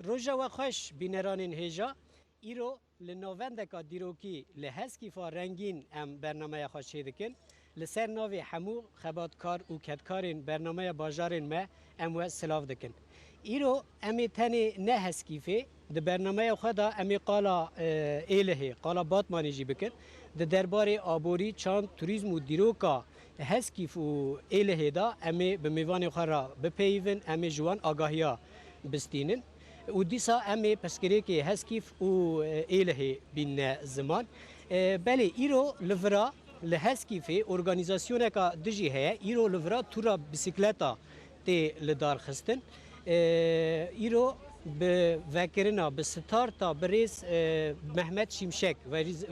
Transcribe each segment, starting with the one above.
روژا و خوش بینرانین هجا ایرو لنووندکا دیروکی لحسکیفا رنگین ام برنامه خوش دکن لسر ناوی همو خباتکار و کدکارین برنامه باجارین ما ام و سلاف دکن ایرو امی تنی نه هسکیفه د برنامه خدا امی قالا ایله قالا باتمانی جی بکن د درباره آبوری چاند توریزم و دیروکا هسکیف و ایله دا امی به میوان خورا بپیون امی جوان آگاهیا بستینن و دیسا امی پسکری که هسکیف و ایله بین زمان بله ایرو لورا لهسکیفه ارگانیزاسیونه که دجی هست ایرو لورا تورا بسیکلتا تی لدار خستن ایرو به وکرنا به ستارتا بریز محمد شیمشک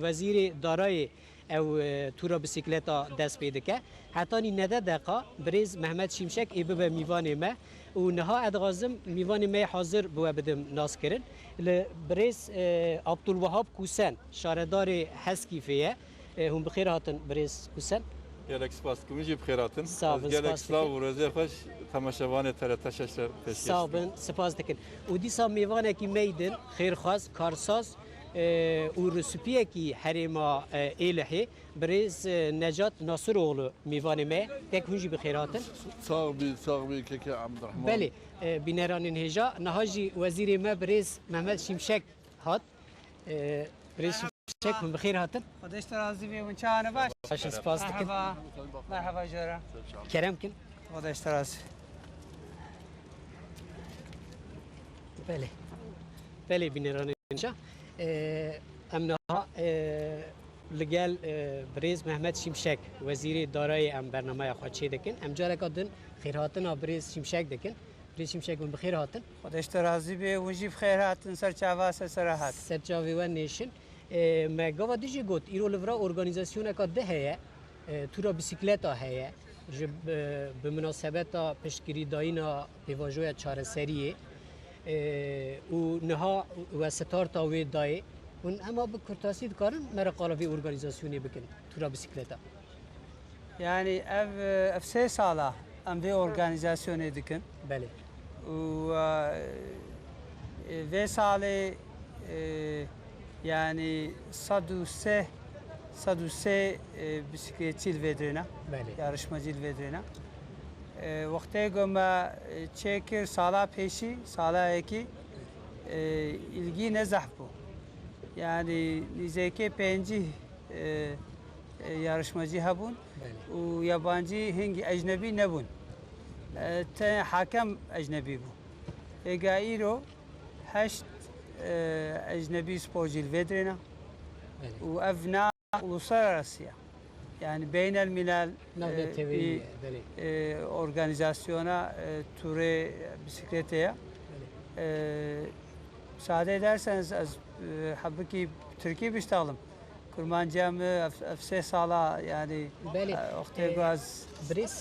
وزیر دارای او تورا بسیکلتا دست پیدا که حتی نی نده دقیقا بریز محمد شیمشک ای به میوان ما و نها ادغازم میوان ما حاضر بو بدم ناس کرن بریز عبدالوهاب کوسن شاردار هسکیفه هم بخیر هاتن بریز کوسن gelek spas kumiji bxiratin. Sağ olun, Gelek spas slav u rozi xoş tamaşavan TRT şeşler peşkes. Sağ olun, spas dikin. U disa میوانه کی میدن خیرخواست کارساز و رسوپیه کی حریما ایلهی بریز نجات ناصر oğlu میوانه می تک هنجی بخیراتن. Sağ bir keke Abdurrahman. بله بینرانین هجا نهاجی وزیر ما بریز محمد شیمشک هات بریز شیمشک من بخیر هاتن. خودش ترازی بیمون چانه باش. باش سپاس دکن. مرحبا جورا. کرم کن. خودش ترازی. بله بله بینرانین هجا امنها لگل بریز محمد شیمشک وزیر دارای ام برنامه خواهد دکن ام جالک آدن خیرهاتن بریز شیمشک دکن بریز شیمشک من بخیر هاتن خودش ترازی بیمون جیب خیر هاتن سر چاواس سر هات سرچاوی و نیشن ما گاوا دیجی گوت ایرو لورا ارگانیزاسیون که ده هست تورا بیسیکلتا هست به مناسبت پشتگیری داینا پیواجوی چهار سریه و نها و ستار تاوی دای اون اما به کرتاسی دکارن مرا قالبی ارگانیزاسیونی بکن تورا بیسیکلتا yani ev 3 sala em ve organizasyon edikin بله ve sale yani saduse bisikletçil vedrena بله yarışmacıl vedrena vakte goma çekir sala peşi sala eki ilgi nezah bu yani nizeke penci yarışmacı habun و yabancı hingi ecnebi nebun te hakem ecnebi bu egairo heşt ecnebi sporcil vedrena و evna uluslararası yani beynel milal bir organizasyona ture bisikleteye müsaade ederseniz az habiki Türkiye biştalım kurmancamı afse sala yani بله gaz بریز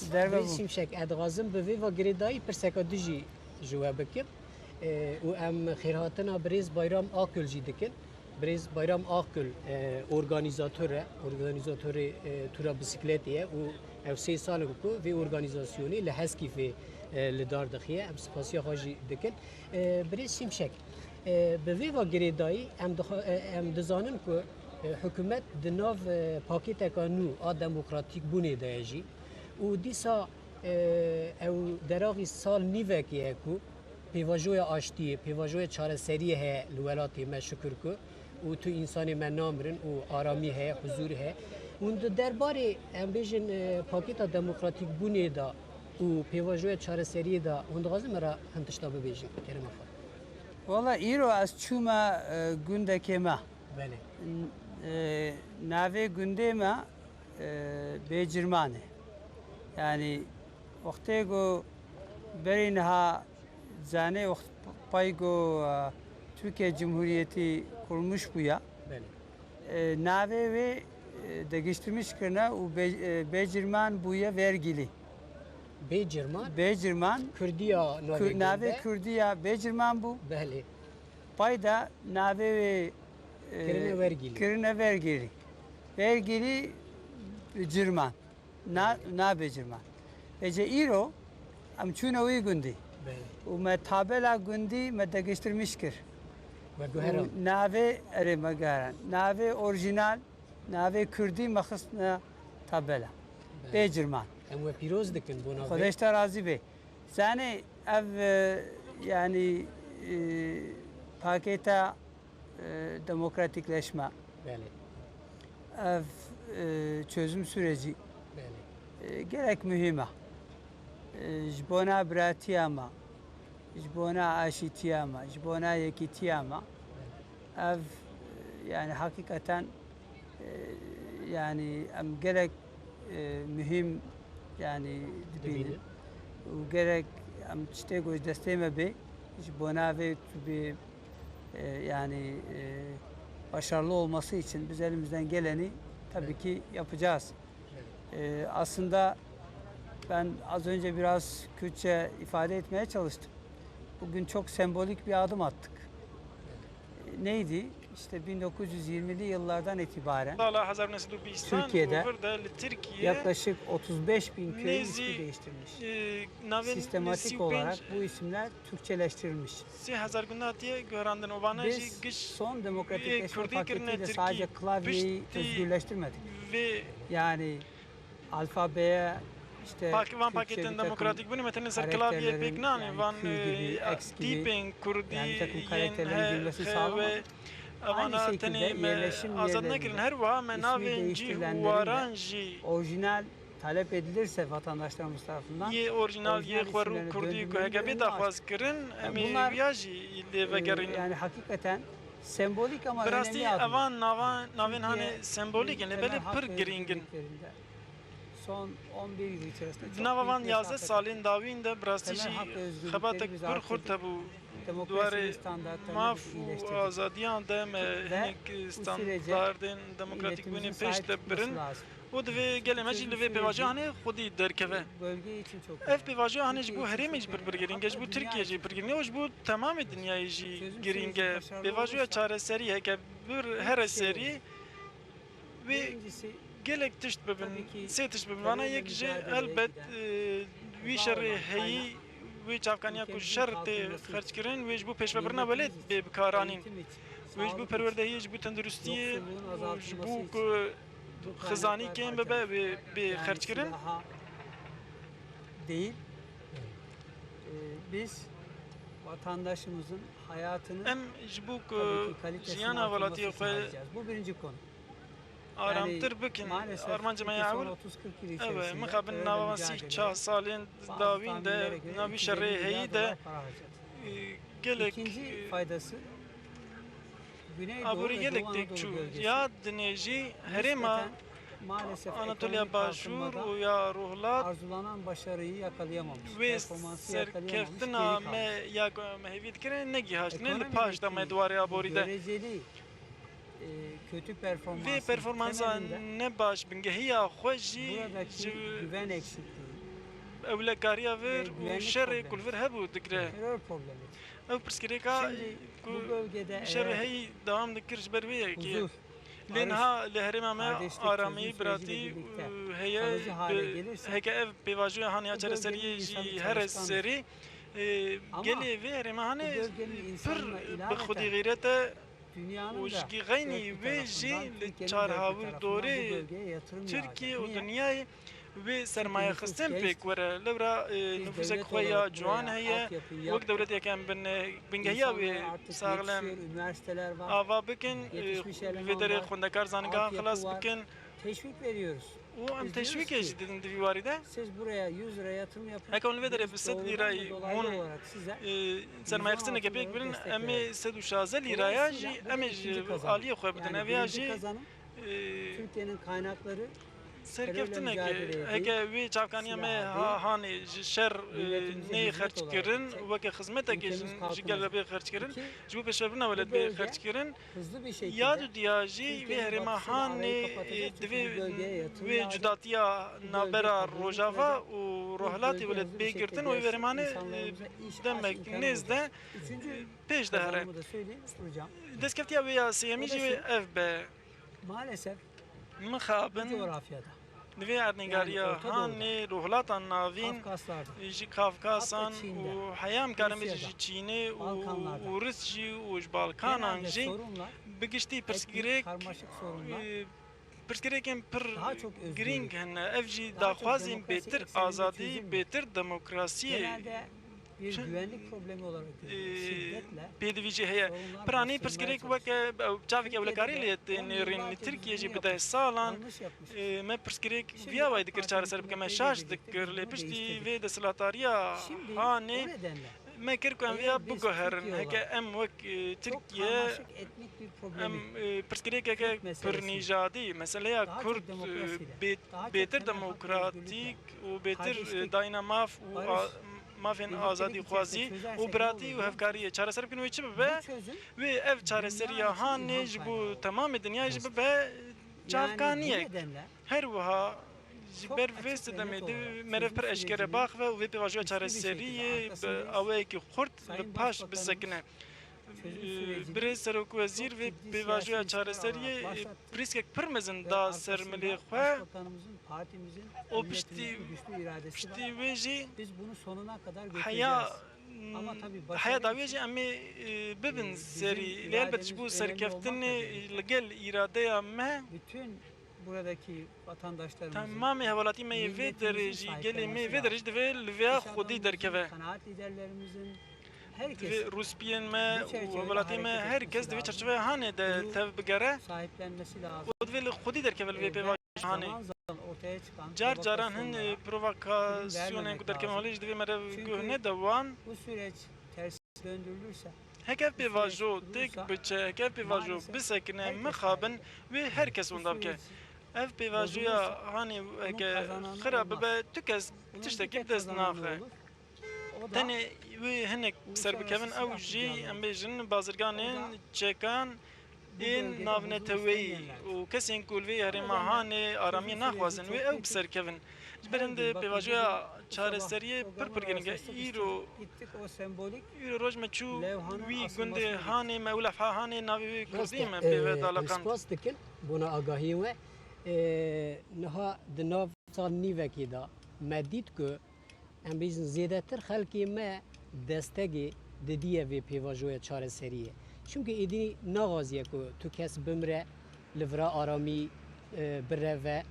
شیمشک ادغازم به وی و گریدایی پرسکا دیجی جواب بکن و ام خیرهاتنا بریز بایرام آکل جی دکن بریز بایرام آکل ارگانیزاتور تورا بیسیکلتیه و او 3 سال کو وی ارگانیزاسیونی لحسکی فی لدار دخیه ام سپاسی خواجی دکن بریز شیمشک به وی و گریدایی ام دزانن که حکومت دناو پاکت کانو آ دموکراتیک بونه دایجی و دیسا او دراغی سال نیوه که کو پیواجوی آشتی پیواجوی چهار سری ه لولاتی ما شکر کو و تو انسان من نامرن و آرامی ه حضور ه و درباره ام بیژن پاکت دموکراتیک بونه دا و پیواجوی چهار سری دا اون غازم را هنتشتا ببیجی کرم افر valla iro az çuma günde kema بله nave günde ma becirmane yani oktego berinha zane paygo Türkiye Cumhuriyeti kurmuş bu ya بله nave ve değiştirmiş kırna u becirman buya vergili Becirman becirman Kürdiya nave Kürdiya becirman bu بله payda nave ve kirine vergili vergili becirman na becirman ece iro am çuna uy gündi بله و ما تابلا گندی ما دگشترمیش کرد و گوهران ناوی اره مگارن ناوی اورجینال ناوی کردی مخصنا تابلا بیجرمان ام و پیروز دکن بونا خودش تا راضی به زنی اف yani paketa demokratikleşme, بله ev çözüm süreci بله gerek mühime. Jbona bratiyama, jbona aşitiyama, jbona yekitiyama. Ev yani hakikaten yani em gerek mühim yani dibine. دبینه و gerek em çiçek desteğime be jbona ve bir yani başarılı olması için biz elimizden geleni tabii ki yapacağız. Aslında ben az önce biraz Kürtçe ifade etmeye çalıştım. Bugün çok sembolik bir adım attık. Neydi? İşte 1920'li yıllardan itibaren Sala 1920 Türkiye'de Türkiye yaklaşık 35 bin köy Nezi- ismi değiştirilmiş. navên Sistematik olarak bu isimler Türkçeleştirilmiş. 3000 gunatiye görandın obana jî Biz giş son demokratikleşme Kürdi kirine paketiyle Türkiye sadece klavyeyi pişti özgürleştirmedik. ve Yani alfabeye işte van Kürtçe bir paketin takım demokratik bunu metin ser klavye karakterlerin, peknani yani van Kür gibi, X gibi, tipen kurdi yani bir takım karakterlerin girmesi ve sağlamadık. Aynı avana şekilde tene yerleşim azad yerlerinde nekirin her va me ismi navên jî değiştirilenlerin de waran jî orijinal talep edilirse vatandaşlarımız tarafından ye orijinal ye orijinal xwaru isimlerine kurdi döndürmenin ku heke önünü bê daxwaz açtık. kirin em bunlar, ya jî lê vegerin yani hakikaten sembolik ama Birastî önemli adımlar. evan navên hani Türkiye sembolik in temel belê hak pir ve giringin. özgürlüklerinde son 11 yıl içerisinde çok Nava van büyük 11 mesafe salên dawîn de birastî Temel jî hak ve özgürlükleri xebatek biz pir artırdık. xurt hebû Demokrasinin duwarê standartlarını maf biz û iyileştirdik. azadiyan de me Ve hinek bu standardên demokratîk Milletimizin bûnê sahip pêş de çıkması birin lazım. û divê gelê me jî li vê Çözüm pêvajoya süreci hanê xwedî derkeve. Bölge için çok Ev önemli. pêvajoya hanê ji Türkiye bo için herêmê çok jî pir önemli. giring e ji bo Hatta Tirkiye dünya jî için. pir giring e ji bo temamê dinyayê jî Çözüm giring süreci e. başarılı Pêvajoya olursa- çareserî heke bir her serî ve Birincisi gelek tişt bibin, Tabii ki sê tişt bibin. terörle Vana yek ji mücadeleye elbet giden wî gıda şerê olan heyî wî çavkaniya ku ülkemizin şer tê kalkınması xerçkirin wê ji bo pêşvebrina milletimiz welêt için, bê bikaranîn. eğitim için, Wê ji bo sağlık perwerdehiyê ji bo tenduristiyê yoksulluğun û ji azaltılması bo için ku bu xizanî kaynaklar kêm bibe harcanır. bê Yani xerçkirin. silaha değil, biz vatandaşımızın hayatını Em ji bo tabii ku ki kalitesini jiyana artırması welatiyê için xwe harcayacağız. Bu birinci konu. aramtir bikin. maalesef Armanca me Türkiye son yawil. 30-40 yıl içerisinde Evet, mixabin terörle nava mücadeleye sih çah salên bazı davîn de tahminlere göre navî 250 şerê milyar heyî dolar de para harcadı. gelek İkinci faydası Güneydoğu aburî ve gelek Doğu tek Anadolu çû bölgesi. ya dinê jî herêma Nispeten maalesef Anatolia ekonomik Başûr kalkınmada û ya Ruhlat arzulanan başarıyı yakalayamamış. wê Performansı yakalayamamış. Geri serkeftina me kalmış. ya me hêvî dikirin ne gihîştine li Ekonomideki paş da me duwarê bu aborî de göreceli kötü performansın vê performansa temelinde ne baş bingehiya xwe jî buradaki ji güven eksikliği, ewlekariya vir û güvenlik şerê problemi. ku li vir hebû dikire terör problemi. ew pirsgirêka Şimdi ku bu bölgede şerê eğer heyî dewam dikir ji ber wê yekê huzur, Lên ha li herêma me kardeşlik, aramî çözüm biratî süreciyle birlikte heye kalıcı hale gelirse heke ev pêvajoya haniya bu çareseriyê bölgenin jî insanı here çalışkandır. serî Ama gelê vê herêma bu hanê bölgenin pir insanına bi ilaveten xwedî gîret e dünyanın û da ji geynî dört bir wê jî tarafından, li Türkiye'nin dört bir çarhavûr tarafından bu dorê bölgeye yatırım Tirkiye yağacak. û Niye? dinyayê wê sermaye nüfus xistin genç. pêk were li vira Biz nüfusek devlet xwe ya olarak ciwan buraya heye altyapıyı wek yaptık. dewleteken bingehiya İnsanlar wê artık saxlem yetişiyor, üniversiteler var, ava bikin yetişmiş eleman vê derê var, xwendekar zanîngeha altyapı xilas var. bikin teşvik veriyoruz. û em Biz diyoruz teşwîkê ki, jî didin divî warî de Siz buraya 100 lira yatırım yapın. Heka onu vedere Biz bi sed doğrudan lirayı ve dolaylı hûn olarak size sermaye xistineke 116 pêk liralık birin destek em ê verelim. 116 liraya jî Dolayısıyla bu em da ê ikinci ji kazanım. aliyê xwe bidin Yani ev ya birinci jî kazanım Türkiye'nin kaynakları serkeftineke mücadeleye heke wê çavkaniya me silaha hanê ji şer milletimize nê hizmet xerç olarak kirin gidecek. weke xizmetekê Ülkemiz ji kalkınacak. gel ve xerç kirin İki, ji bo pêşvebrina welet bu bê bölge xerç kirin hızlı bir şekilde ya du diya jî wê Türkiye'nin herêma batısıyla arayı hanê kapatacak. Çünkü divê bu bölgeye yatırım wê yağacak. cudatiya Bu bölge navbera kabuğunu rojava kıracak. û Bu rohlatê bölge welet hızlı bir bê girtin şekilde û wê gelsin, herêmanê insanlarımıza iş, aş demek imkanı nêz olacak. de Üçüncü pêş de here kazanımı da söyleyeyim hocam. destkeftîya wê ya sêyemî O da jî şu. ev be Maalesef bu mixabin coğrafyada Divê ernîgariya Yani Orta Doğu'da. hanê ruhlatan navîn Kafkaslar'da. ji Kafkasan Hatta Çin'de, û heyam karimiz ji Rusya'da, Çînê Balkanlarda. û Rus jî û ji Balkanan Genelde jî sorunlar bi giştî etnik, pirsgirêk karmaşık sorunlar. pirsgirêkên pir Daha çok özgürlük, girîng hene ev jî daha çok daxwazên demokrasi bêtir ekseninde azadî çözülmüyor. bêtir demokrasiyê Genelde bir güvenlik problemi olarak görülüyor. Şiddetle pêdivî jî heye sorunlar piranî bastırmaya pirsgirêk çalışıyor. weke çavekî ewlekarî lê nêrên li Tirkiye jî bi deh salan Yanlış yapmışız. me pirsgirêk Şimdi viya AK way dikir Parti çareser bike me hükümetiyle şaş birlikte dikir biz lê bunu piştî değiştirdik. vê desilatariya Şimdi hanê o nedenle me kir ku em Eğer viya biz biguherin Türkiye heke olarak em wek çok Tirkiye karmaşık etnik bir problemi, em pirsgirêkeke Kürt meselesi, pir nîjadî meseleya daha çok Kurd demokrasiyle, daha çok bêtir temel hak ve demokratîk û bêtir kardeşlik, dayna maf û barış, mafên birliktelik azadî içerisinde xwazî çözersek û ne biratî olur û biliyor hevkariyê çareser bikin wê çi bu bibe çözüm wê ev çareseriya için hanê ilham ji kaynağı bo olur. temamê dinyayê jî bibe yani bu çavkaniyek nedenle her wiha ji Çok ber açık vê ve sedemê net de olarak merev pir çözüm eşkere sürecinin bax ve wê pêvajoya güçlü bir şekilde çareseriyê bi arkasındayız. awayekî xurt li Sayın paş Başbakanımız bisekine çözüm sürecini birê serokvezîr çok vê ciddi pêvajoya siyasi çareseriyê istikrarla başlattı. prîskek pir mezin ve da ser milê arkasında xwe Başbakanımızın, partimizin, o milletimizin güçlü iradesi piştî var. wê jî Biz bunu sonuna kadar götüreceğiz. heya Ama tabii heya başarı dawiyê için, jî em ê bibin bizim serî lê elbet ji bo irademiz önemli serkeftinê olmakla birlikte li gel îradeya me bütün buradaki vatandaşlarımızın tamamê hevalatî me yê vê milletimizin derê jî gelê me sahiplenmesi vê derê jî divê li vêya iş xwedî adamımızın, derkeve kanaat liderlerimizin, herkes divê rûspiyên me bu û çerçevede hevalatî me hareket herkes etmesi divê lazım. çerçeveya hanê de Bunu tev bigere sahiplenmesi lazım. û divê li xwedî derkeve li vê Ve pêvajoya hanê zaman zaman ortaya çıkan car caran hin provokasyonlara provokasyonên ku derkeve lazım. halî ji divê me re Çünkü guhne de wan bu süreç ters döndürülürse hekev süreç pêvajo durursa, têk biçe hekev pêvajo maalesef bisekine herkes mixabin wê herkes bu wenda bike süreç ev pêvajoya hanê heke kazananı xira olmaz. bibe tu kes bunun tiştekî bir tek dest kazananı naxe olur. O da tenê wê hinek serbikevin ew jî em bêjin bazirganên çekan ên navneteweyî û kesên ku li vê herêma hanê aramiye naxwazin wê ew biserkevin ji ber hindê pêvajoya çareseriyê pir giring e îro gittik o sembolik îro roj me çû levhanın wî asılmasına gundê gittik. hanê me û lefha hanê navê wê kurdî me Rast pêve dalakan spas dikin buna agahî we niha di nav sal nîvekê da me dît ku em bêjin zêdetir xelkê me destekê didiye vê pêvajoya çareseriyê. Çünkü êdî naxwaziye ku tu kes bimre li vira aramî bireve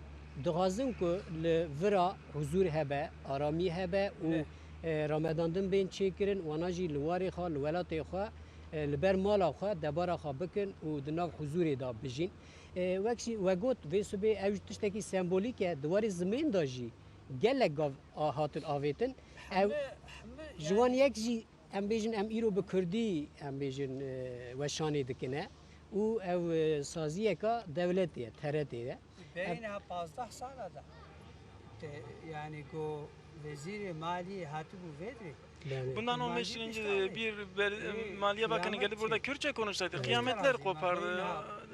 dixwazin ku li vira huzûr hebe, aramî hebe û ramedan bên çêkirin wana jî li warê xwe li welatê xwe li ber mala xwe debara xwe bikin û di nav huzûrê da bijîn. Wek jî we got vê subê ew ji tiştekî sembolîk e di warê zimên da jî gelek gav hatin avêtin. Ew ji wan yek jî em bêjin em îro bi Kurdî em bêjin weşanê dikine û ew saziyeka devletê ye, TRT ye. Beyne 15 sala da yani go vezir mali hatibu vedri. Yani Bundan 15 yıl önce bir Maliye Bakanı geldi burada Kürtçe konuşsaydı. Kıyametler kopardı.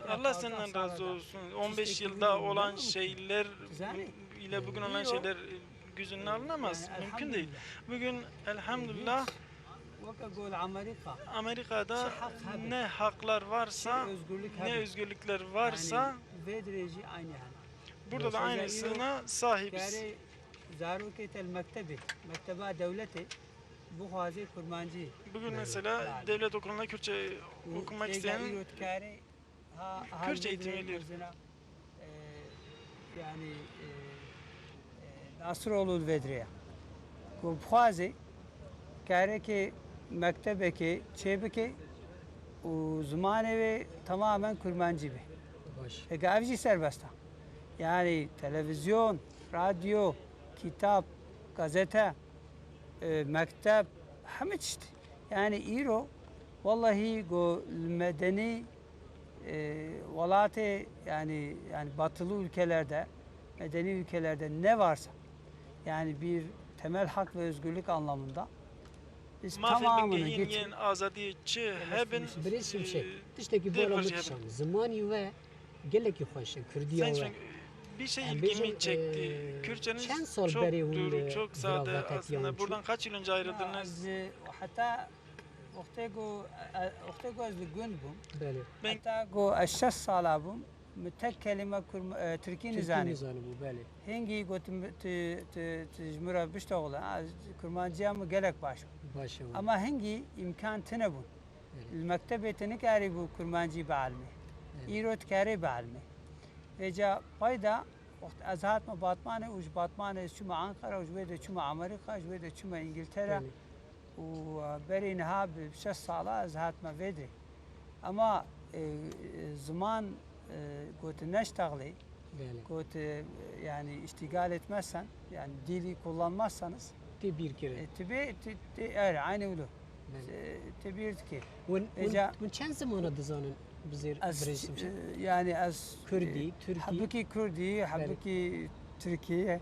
Allah senden razı olsun. 15 yılda olan şeyler ile bugün olan şeyler gözünün alınamaz. Mümkün değil. Bugün elhamdülillah Amerika'da ne haklar varsa, ne özgürlükler varsa vedreci aynı yani. burada da aynısına sahibiz. Zaruketel mektebi, mekteba devleti bu hazi kurmancı. Bugün mesela devlet okulunda Kürtçe okumak isteyen Kürtçe eğitim veriyor. Yani Nasroğlu vedriye. Bu hazi kare ki mektebe ki çebe ki o zamanı ve tamamen kurmancı bir. baş. Gavci serbesta. Yani televizyon, radyo, kitap, gazete, mektep, همه çeşit. Yani İro vallahi go medeni velatı yani batılı ülkelerde, medeni ülkelerde ne varsa yani bir temel hak ve özgürlük anlamında biz tamamını Mafin getirip yen azadiyetçi hebin Birê şimşek tiştekî bora mitişan zimanî we gelekî xweş e Kurdiya we. bir şey Yani ilgimi bizim, çekti. Kürtçeniz çend sal çok berê hûn duru, li çok sade Ziravet aslında. Etiyan Buradan kaç yıl önce ayrıldınız? hatta وقتی گو از گند بوم Belê. Ben حتی گو از 6 ساله بوم tek kelime Türkiye Türkiye nizani. nizanı bu beli. Hengi gotum tecmura biştoğla kurmancıya mı gerek baş. Başım. Ama hengi imkan tine bu. المكتبة تنكاري بو كرمانجي بعلمي إيرو تكاري بعلمي إجا بايدا وقت أزهات ما باطمانة وش باطمانة شما أنقرة وش بيدا شما أمريكا وش بيدا شما إنجلترا وبري نها بشش صالة أزهات ما فيدري أما زمان قلت نشتغلي Beli. قلت يعني اشتغالت مثلا يعني ديلي kullanmazsanız Tebir kere. öyle aynı ulu. Tebir ki. Eca- Ve çend zamana dizanın bizir Az birleşim. yani az Kürdi, Türki. Habbuki Kürdi, habbuki Türkiye,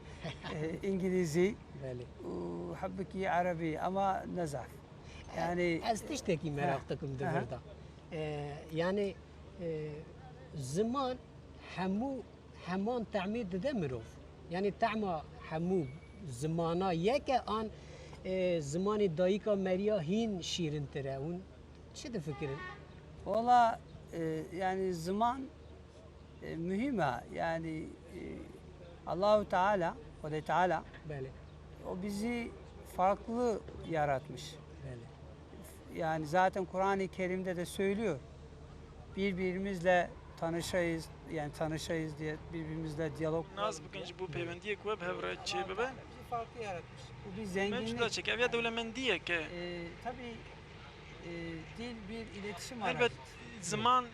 İngilizce Beli. ve habbuki Arabi ama nazaf. Yani Ez tişteki merak takım devirda. Yani zaman heman تعمید ده مروف یعنی تعما همو زمانا یک آن زمانی دایکا مریا هین شیرین تره اون چه ده فکرین؟ valla yani zaman mühim ha. Yani Allahu Teala ve Teala Beli, o bizi farklı yaratmış. beli. Yani zaten Kur'an-ı Kerim'de de söylüyor. Birbirimizle tanışayız, yani tanışayız diye birbirimizle diyalog. Naz bugün bu peyvendiye kuve bevra çi bebe. Bizi farklı yaratmış. Bu bir zenginlik. Mevcuda çek. Evya devlemendiye ke. Tabii dil bir iletişim Elbet aracı. zaman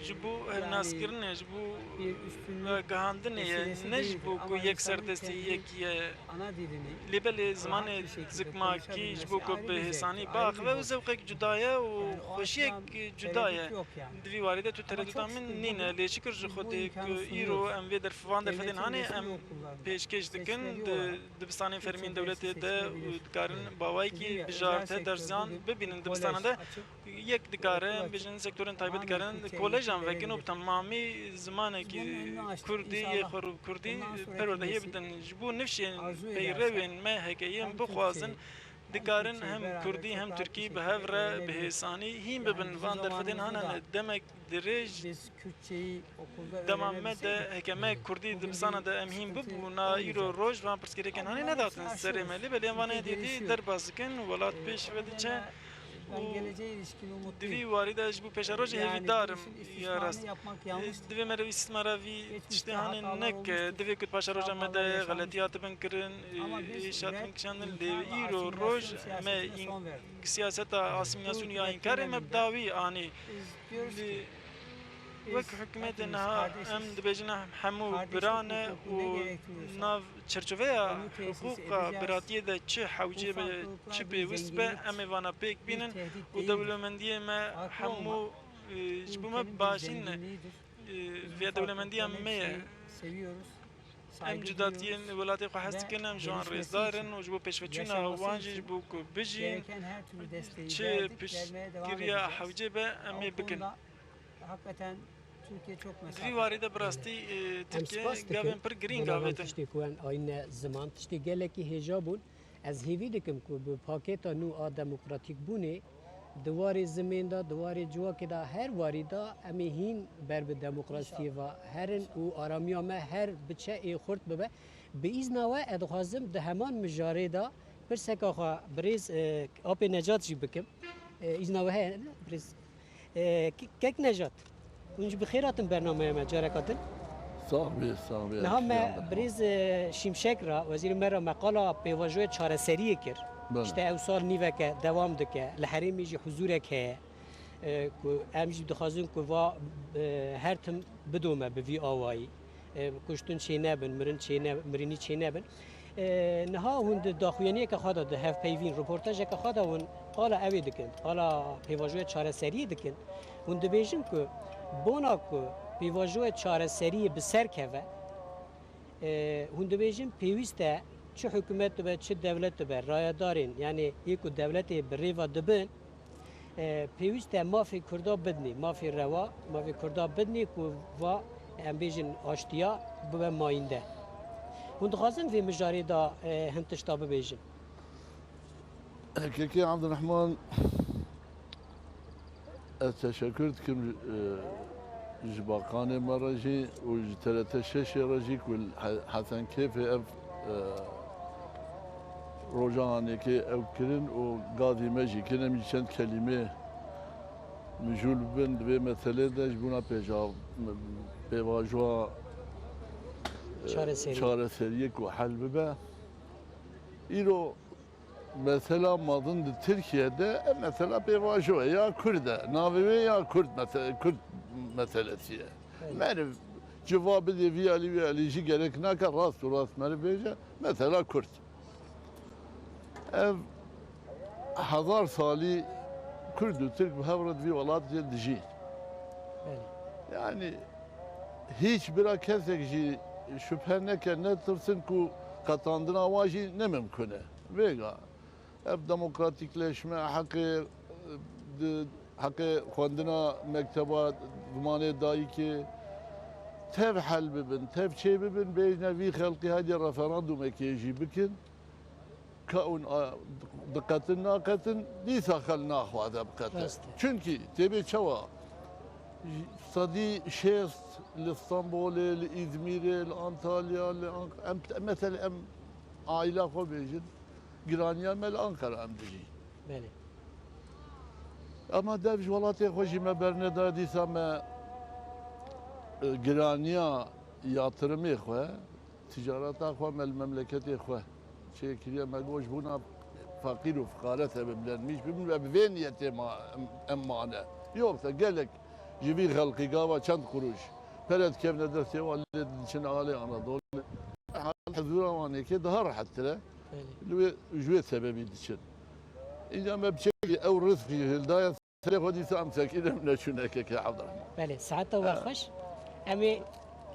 ji bu Yani naskirine ji bu bir üstünlük gahandineye vesilesi ne ji değildir. bu Ama ku yek insanın serdesti kendi yekiye ana dilini lebel zaman rahat bir şekilde zikma ki ji bu ku konuşabilmesi ayrı bir behsani zevk, bak ayrı ve bir zevkek cudaya u Yani o hoşiyek açıdan cudaya. tereddüt yok yani. Divî warî de tu Ama tereddüt çok min şükür nîne bugün lê şikir ji biz bu xwedê imkanı ku îro sunuyoruz. em vê derfivan derfetên Devletin hanê resmi em okullarında pêşkêş dikin seçmeli di olarak dibistanên Türkçe fermîn dersi devletê de seçilebilir. dikarin Dedim bawayekî ya, özel bijarte sektör dersiyan bugün bibînin bir dibistana kolej de açıp yek dikarin okul bijin açıp sektörên taybet tamamen dikarin Türkçe kolejan eğitim vekin û verebilir. tamamî Biz zimanekî bunun önünü açtık Kurdî yê inşallah. xwe Kurdî Bundan sonraki perwerdehiyê nesil bidin ji bo nifşên arzu peyrevên me hekeyên hem bixwazin Türkçeyi dikarin Türkçeyi hem beraber Kurdî çok hem rahat bir Türkî şekilde bihev re öğrenebilir. bihêsanî hîn Yani bibin bizim van derfetên zamanımızda hanan da demek dirêj biz Kürtçeyi okulda Demam me de öğrenebilseydik hekeme Kurdî bugün dibistana bir de em hîn sıkıntı bibû na îro olmayacak. roj van pirsgirêkên hanê Ama nedatin hepsini serê me aşıyoruz. lê belê van Türkiye dîtî gelişiyor. derbas dikin welat pêş O ve diçe nedenle ben û geleceğe ilişkin divî umutluyum. warî de ji bo pêşerojê Yani hêvî bu darim işin ya rast istismarını yapmak yanlıştır. divê me re îstîmara vî Geçmişte tiştê hatalar hanê nek olmuştur. divê ku paşeroja me de Hatalar yaşanmıştır. xeletiyat bin kirin Ama biz êşat bin red, kişandin inkar lê ve îro asimilasyon roj me siyasetine son verdik. siyaseta asimilasyonu ya hükümetin inkarê me önünde bi dawî anî Biz diyoruz lê ki biz wek hikûmetên hepimiz ha kardeşiz. em dibêjin hemû Kardeşlik birane hukuku ne û gerektiriyorsa nav çerçeveya onu tesis hukuka edeceğiz. biratiyê de çi hewcê Bu be farklılıklar çi bir pêwîst be zenginliktir. em ê vana pêk Bir bînin tehdit û değildir. dewlemendiyê me Haklı hemû olmak ji bu bo me ülkenin bir başîn zenginliğidir. Biz bu vê dewlemendiya farklılıkların me ye hepsini seviyoruz. em Saygı cudatiyên duyuyoruz. welatê xwe hez Ve dikin em ji wan gelişmesi rêzdarin için, û ji bo pêşveçûna yaşaması wan jî için ji bo ku bijîn Gereken her türlü desteği çi verdik, vermeye devam piştgiriya edeceğiz. hewcê be em O ê bikin konuda hakikaten Türkiye çok divî mesafe. warî de bi rastî Em Tirkiye spas gavên dikim. pir girîng Buna ben avêtin tiştê ku en ayine zaman tiştê gelekî hêja bûn. Ez hêvî dikim ku bi pakêta nû a demokratîk bûnê di warê zimên da, di warê civakê da her warî da em ê hîn ber bi demokrasiyê ve herin û aramiya me her biçe ê xurt bibe. Bi îzna we ez dixwazim di heman mijarê da pirseka xwe birêz apê Necat jî bikim. İzna we heye ne birêz. Kek Necat. Hûn ji bi xêr hatin bernameya me carekatin. صاحبي صاحبي نها ما بريز شیمشک را وزیر مرا مقاله پیواجوی چارەسەریە کرد بله. işte ev sal nîveke devam dike li herêmê jî huzurek heye ku em jî dixwazin ku va her tim bidome bi vî awayî kuştin çê nebin mirin mirînî çê nebin niha hûn di daxuyaniyeke xwe de di hevpeyvîn reportajeke xwe de hûn qala evê dikin qala pêvajoya çarəseriyê dikin hûn dibêjin ku bona ku pêvajoya çarəseriyê bi ser keve hûn dibêjin pêwîst e çi hikûmet dibe çi devlet dibe rayedarên yani yê ku devletê bi rêva dibin pêwîst e mafê Kurda bidnê mafê rewa mafê Kurda bidnê ku va em bêjin aştiya bibe mayînde hûn dixwazin vê mijarê da hin tişta bibêjin كيكي عبد الرحمن teşekkür ederim جباقان مراجي وجتلت الشيش راجي كل حسن كيف اف روجاني كي او كرن وقاضي ماجي كنا من چند كلمه مجول بند به مثلا دش بونا بيجا بواجوا شارع سريك وحل ببا إيرو mesela madın Türkiye'de mesela bir vajo ya Kürt'e, Navive ya Kürt mesela Kürt meselesi. Yani cevabı diye viyali gerek ne kadar rast meribece mesela Kürt. Ev hazar sali Kürdü Türk havrat vi valat diye yani hiçbir kesek şüphe ne ki ne tırsın ku katandın avajı ne mümküne. Vega. Hep demokratikleşme, hakkı kondina mekteba dumane dahi ki tev hal bibin, tev çey bibin beyne vi halkı hadi referandum ekeji bikin kaun dikkatin nakatin disa khal nahvada bikatin. Çünkü tebi çava صدي شيست لإسطنبول لإزمير لأنطاليا مثلا أم عائلة خو بيجن جرانيا مال أنقرة أم دجي بله أما دافش ولاتي خوشي ما برندا دي سما جرانيا ياترمي خو تجارات خو مال المملكة خو شيء كريا ما جوش بونا فقير وفقارة ببلان مش ببين يتما أمانة يوم قالك جبي خلقي قاوة چند قروش بلد كيف ندرسي والد için ağlay Anadolu حضور واني كده هر حتى له جويت سببي için إذا ما بشيء أو رزقي الداية سلف ودي سامسك إذا من شنك يا عبد الرحمن بله ساعت وخش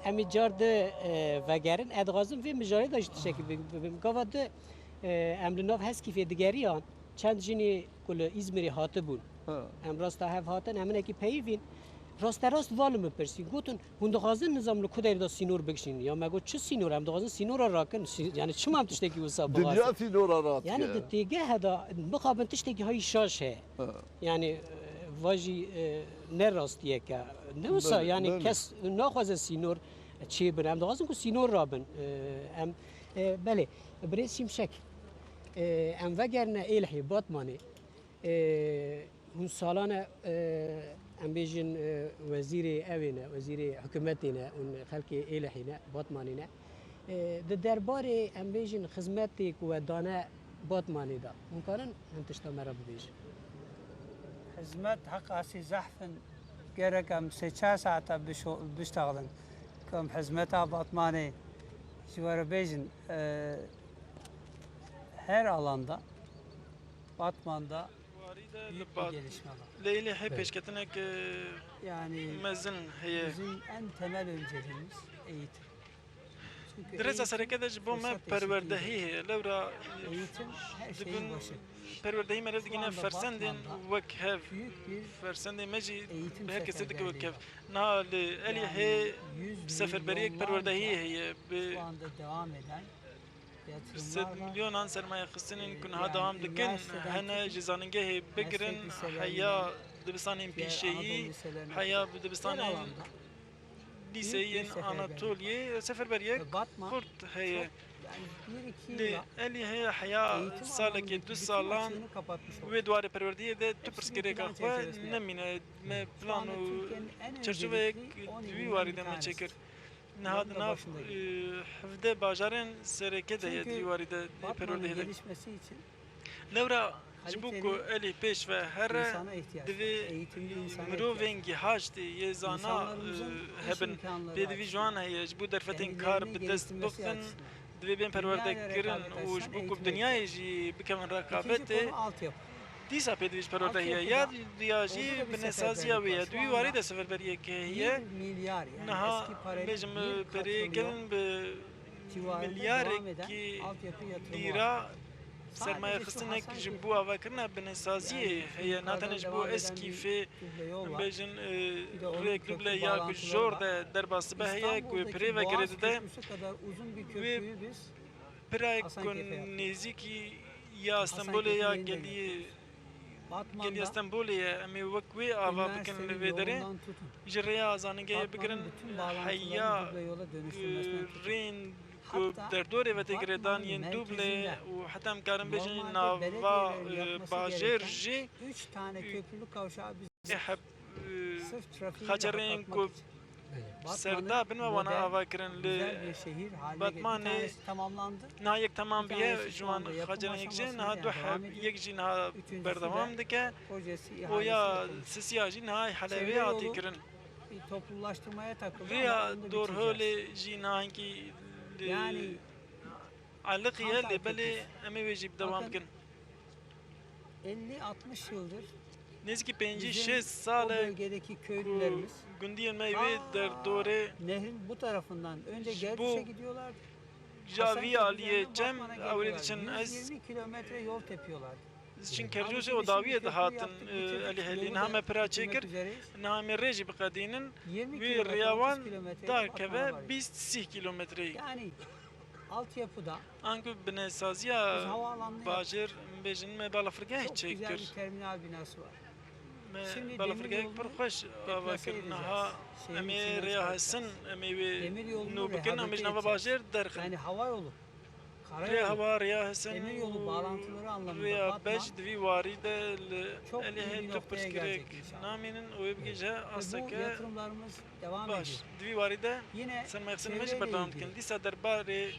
امی جارد وگرن ادغازم في مجاری داشت شکل بگواد امر ناف هست کی فیدگریان چند جنی کل İzmir'i هاته بون ام راستا هف هاتن همونه کی پیوین راست والم پرسی گوتن هندخازن نظام کدای دا سینور بکشین یا مگو چه سینور هم دغازن سینور را کن یعنی چه هم تشتکی وسا بغاز دنیا سینور را یعنی دیگه هدا بخابن تشتکی های شاش ہے یعنی واجی نه راستیه که نه وسا یعنی کس ناخواز سینور چی بن هم دغازن کو سینور را بن ام بله برسیم شک ام وگرنه ایلحی باتمانی هون سالانه ام بیجن وزیر اوینه وزیر حکومتینه اون خلک ایلحینه باتمانینه ده درباره ام بیجن خدمتی کو دانه باتمانی دا ممکنن هم تشتا مرا ببیجن خدمت حق اسی زحفن گرکم 3 ساعت بشتغلن کم خدمت باتمانی جوار بیجن her alanda Batman'da büyük bir gelişme var. Leyli hep peşketinek Yani mezin heye. bizim en temel önceliğimiz eğitim. Çünkü Direza serekede bu me perverdehi levra eğitim her şeyin başı. perverdehi merev digine fersendin vek hev Büyük bir fersendin meji eğitim herkese dik vek hev. seferberliği Na eli he seferberiyek perverdehi heye. şu anda devam eden Sed yatırımlar var. milyonan sermaye xistinin kun ha devam dikin hene cizanıngehi bigirin haya dibistanın pişeyi haya dibistanın liseyin Anatoliye seferberiyek Ve Batman kurt heye. yani bir iki yılla Eli heye haya eğitim salaki alanındaki du bütün salan açığını kapatmış oldu. ve duvarı perverdiye de tu Hepsini perskere plan kahve çerçevesinde nemine me Şu anda planu Türkiye'nin en çerçeve öncelikli 10 dvi ilinden varı bir deme tanesi. çekir. Bunun da Nahad başındayım. hevde bajarın sereke de Çünkü dvi varı de Batman'ın perverdiye de. gelişmesi için Levra kaliteli jibuku eli peş ve her insana ihtiyaç var. divi Eğitimli insana ihtiyaç var. mirovengi haçti yezana İnsanlarımızın iş hebben imkanları pedivi açısından, juan heye bu derfetin kar kendilerini bidest geliştirmesi bıkın açısından. divi ben perverde Dünyayla girin rekabet u açısından jibuku eğitime dünyayı ji bikemen İkinci rekabeti konu altyapı. disa pediviş perverde heye Altyapıda ya orada diyaji da bir benesaziya ve ya seferberlik var. dvi Şu vari anda de seferberiye ki 1 heye milyar yani naha eski parayla bejim bir peri katrilyon gelin be civarında milyar devam eden ki altyapı yatırımı var. lira Sadece sermaye şu xıstinek Hasankeyf- ji bu avakirina benesaziye Yani şu heye yukarıdan natanış bu devam eden eski bir fe kütle yol var. bejin Bir de onun reklible köprü ya ku bağlantıları jor var. de derbası be heye ku İstanbul'daki pire ve Boğaz gredi de Köprüsü kadar uzun bir köprüyü biz pire Hasankeyf'e kun yaptık. neziki ya İstanbul'e ya Hasankeyf'in geliye gel İstanbul'e emi vakvi ava bikin üniversitenin vedere yolundan tutun. jiraya zanige bikirin Batman'ın bütün bağlantıların hayya duble yola dönüştürmesinden tutun. رين Hatta derdore ve tegredan yen Batman'ın duble merkezinde u hatam karim bejin normalde nava belediyelerin yapması bajer gereken ji 3 tane köprülü kavşağı biz ehab sırf trafiği Hacerên rahatlatmak ku için. Batman'ı serda bin ve wana modern, ava kirin güzel li bir şehir haline Batman'ı getirdi. Bir tanesi tamamlandı. nayek tamam Bir biye tanesi şu juan anda yapım hacerin yek jin aşamasında ha yani du devam hab ediyor. yek jin ha Üçüncüsü berdevam de dike projesi o ihalesi ya yapılmış. sisiya jin ha halevi Çevre ati yolu kirin bir toplumlaştırmaya takıldı ama Riya onu da dor bitireceğiz. hole jin hangi Yani علق Kantar يلي بلي Köprüsü. امي ويجيب دوام Bakın, كن 50-60 yıldır نزكي بينجي bizim شيس o سالة bölgedeki köylülerimiz جنديا ما يبي در دوري nehrin bu tarafından önce Bu Gerçek'e gidiyorlar. جافي عليه جم Batman'a اولي geliyorlar. تشن از 120 kilometre yol tepiyorlar. شن Halbuki كرجوسي biz وداوية şimdi köprü دهاتن yaptık, bitirdik. اللي هلي Yolu نها da برا bitirmek تشيكر üzereyiz. نها من ريجي بقدينن 20 وي kilometre, 30 رياوان kilometre دار Batman'a كذا varıyor. 20 كيلومتري Yani altyapıda انكو biz بنسازيا havaalanını yaptık. باجر بيجن ما بالا فرقاه Çok güzel تشيكر bir terminal binası var. ما Şimdi بالا demir فرقاه yolunu برخوش deplase افكر نها Şehrin امي içinden ريا çıkartacağız. هسن امي Demir yolunu نو بكن امي rehabilite نافا edeceğiz. باجر درخن Yani hava yolu, ريا karayolu, هوا ريا هسن demir yolu bağlantıları anlamında ريا Batman باش دوي واريدة çok اللي iyi هي bir توب noktaya برسكريك gelecek inşallah. نامين ويبقيجا Ve bu أصدق yatırımlarımız devam باش ediyor. دوي واردة Yine سن ما يخسن مش çevreyle بردام ilgili كن دي سادر باري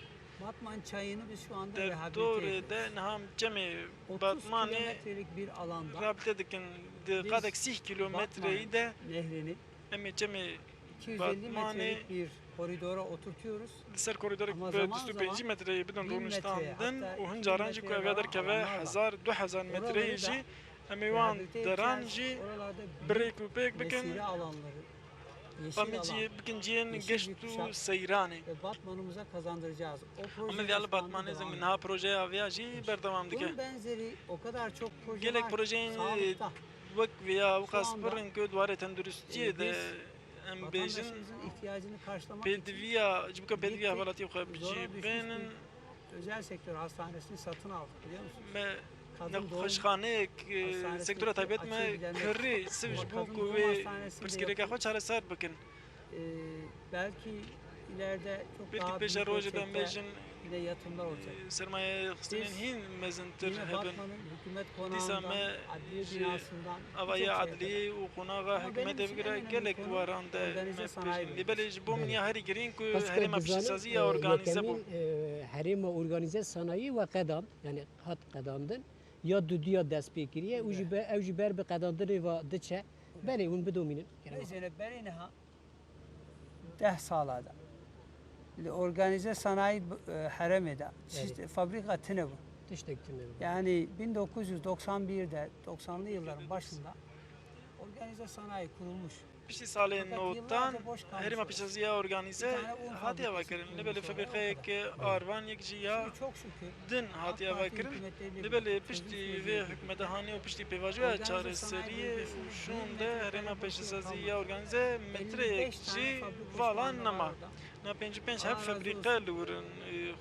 Batman çayını biz şu anda در rehabilite دور ediyoruz. ده نهام جمي 30 باتماني kilometrelik bir alanda رابطة دكن دي Biz قادك 6 كيلومتر Batman ده nehrini أمي جمي 250 Batman'ı metrelik bir koridora oturtuyoruz. سر كوريدور Ama ب zaman 250 zaman متر بدون 1000 رونشتان metreye, دن hatta وهن 2000 جارانجي metreye كو أفادر varan كفا alanlar var. 1000 2000 متر Oraları da يجي أمي وان rehabilite درانجي edeceğiz. Oralarda بريك وبيك بكن mesire alanları, yeşil alan أمي بكن جين yeşil bir قشتو kuşak سيراني ve Batman'ımıza kazandıracağız. O proje أما ذي باتمان زين منها بروجي أفيا جي بردوام دكه Bunun benzeri o kadar çok proje gelek var. projenin Sağlıkta. وك ويا Şu وقاس anda, برن كود وارد تندرستي biz ده ام بيجن vatandaşımızın ihtiyacını karşılamak için بيدفيا جبك بيدفيا gittik, بلاتي وخا بجي zora düşmüş بينن bir özel sektör hastanesini satın aldık biliyor musunuz? ما Kadın doğum نخشخانيك hastanesindeki سيكتورا تايبت ما açığı كري bilenler- سيفج Kadın بوك doğum و hastanesinde برسكريك yapılmış. اخو على سار بكن Belki ileride çok بلكي daha بيجا büyük روجي بن ölçekte بيجن yine yatırımlar olacak. سرمایه خستنین Biz هین مزنتر Yine هبن Batman'ın hükümet دیسا konağından, ما adliye جي binasından اوای birçok şeye عدلی و قناغا Ama benim حکمت için بگیره en önemli گلک konu واران ده organize ما sanayi پیش bölgesi. لیبلش بوم نیا هری گرین کو Başka هری ما پیش bizanın, سازی یا ارگانیزه بو yetemin herêma organize sanayi ve qedan yani hat qedandin ya duduya dest pêkiriye û jî ew jî ber bi qedandinê ve diçe belê hûn bidomînin. Mesela Bereyneha 10 salada. Organize sanayi Hereme'de. İşte fabrika tine bu. Tiştek tine. Yani 1991'de 90'lı yılların başında organize sanayi kurulmuş. پیشی سال Fakat نوتان yıllarca boş kalmış هری ما orası. پیش سازی یا ارگانیزه Bir tane un هاتی fabrikası وکرن kurulmuş لیبل oraya, فبریقه o که آروان یک جیا Şimdi çok şükür دن AK هاتی Parti وکرن hükümetleriyle لیبل birlikte پشتی çözüm و süreci حکمت هانی و پشتی پیواجو Organize چاره sanayi سری bölgesinin شون bir ده metrekare هری ما پیش boşluğu سازی kalmadı. یا ارگانیزه متر 55 یک tane جی fabrika şu والان anda var نما orada. نا پنج پنج Allah هر razı فبریقه olsun. لورن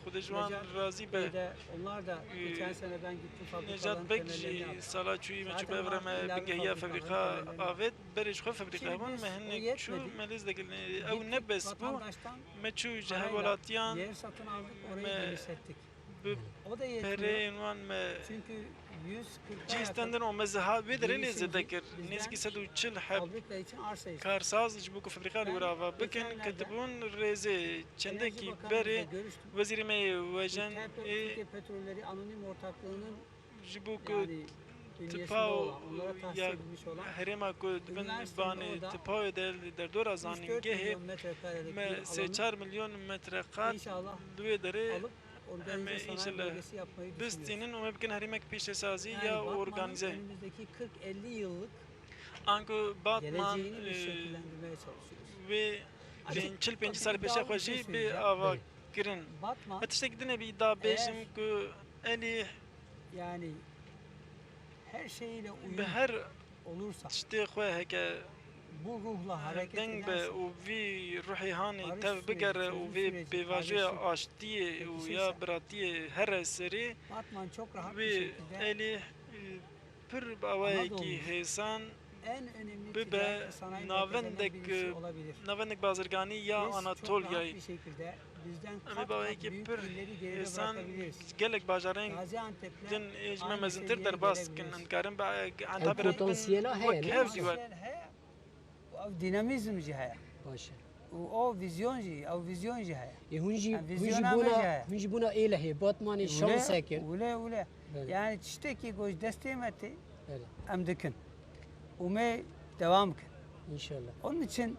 خود جوان Necat راضی به Bey'de, onlar da geçen sene ben gittim fabrikaların نجات بک temellerini جی yaptım. سالا چوی مچو Zaten ببرم bazı ilave بگهیا fabrikaların فبریقه temellerini آوید برش خو فبریقه Şimdi هون biz o مهن چو yetmedi. ملیز دگل او Gittik, نبس بو vatandaştan مچو جه parayla ولاتیان yer satın aldık, orayı me- genişlettik. به O da yetmiyor. پره انوان ما Çünkü 140 جی استندن او مزها بدر Girişimci لیز دکر bizden نیز کی سدو چل حب fabrika için arsa istedik. کارساز جبو کو فبریقه لورا بکن کتبون رزه چنده کی بره görüştüm. وزیر می وجن Türkiye Petrolleri Anonim Ortaklığı'nın جبو کو yani bünyesinde تپاو olan, onlara tahsis یا edilmiş olan هرما کو دبن Üniversitenin بانی orada تپاو در دور 3-4 زانینگه milyon metrekarelik ما bir سه alanı چهار میلیون متر قد inşallah دوی داره alıp organize Ama sanayi inşallah bölgesi yapmayı düşünüyoruz. دستینن و ممکن هریمک پیش سازی Yani یا Batman'ın ارگانیزه önümüzdeki 40-50 yıllık آنکو باتمان geleceğini biz şekillendirmeye çalışıyoruz. و Açık, 45 çok سال پیش iddialı bir خوشی şey به söyleyeceğim. آوا کرن Batman اتشتک دنه بی دا بیشم کو الی yani her şeyiyle uyum به هر olursa, تشتی خواه هکه bu ruhla hareket دنگ به ederse او وی روحی هانی barış تف süreci, بگره çözüm او وی süreci, پیواجه kardeşlik آشتی و یا yetişirse براتی هر سری Batman çok rahat bir و şekilde الی pır bavayeki hesan En önemli Bibe, ticaret ve sanayi navendek, merkezlerinden birisi olabilir. navendek bazırgani ya Biz çok Anatolya'yı rahat bir şekilde bizden Emi kat kat bavayeki büyük pır illeri geride hesan bırakabiliriz. gelek bajarın Gaziantep'le din ejme aynı mezintir seviyeye derbas kin gelebiliriz. ankarım ba antabere potansiyeli heye, vek ne? hev diyor. Potansiyel heye, o dinamizm jî heye. باشه O vizyon jî, o vizyon jî heye. هونجی Yani هونجی vizyona بونا mece. هونجی بونا ایله هی باتمانی شانس کن Ule. بله Yani tiştekî goş destê me tê بله em dikin. û me devam kin. انشالله Onun için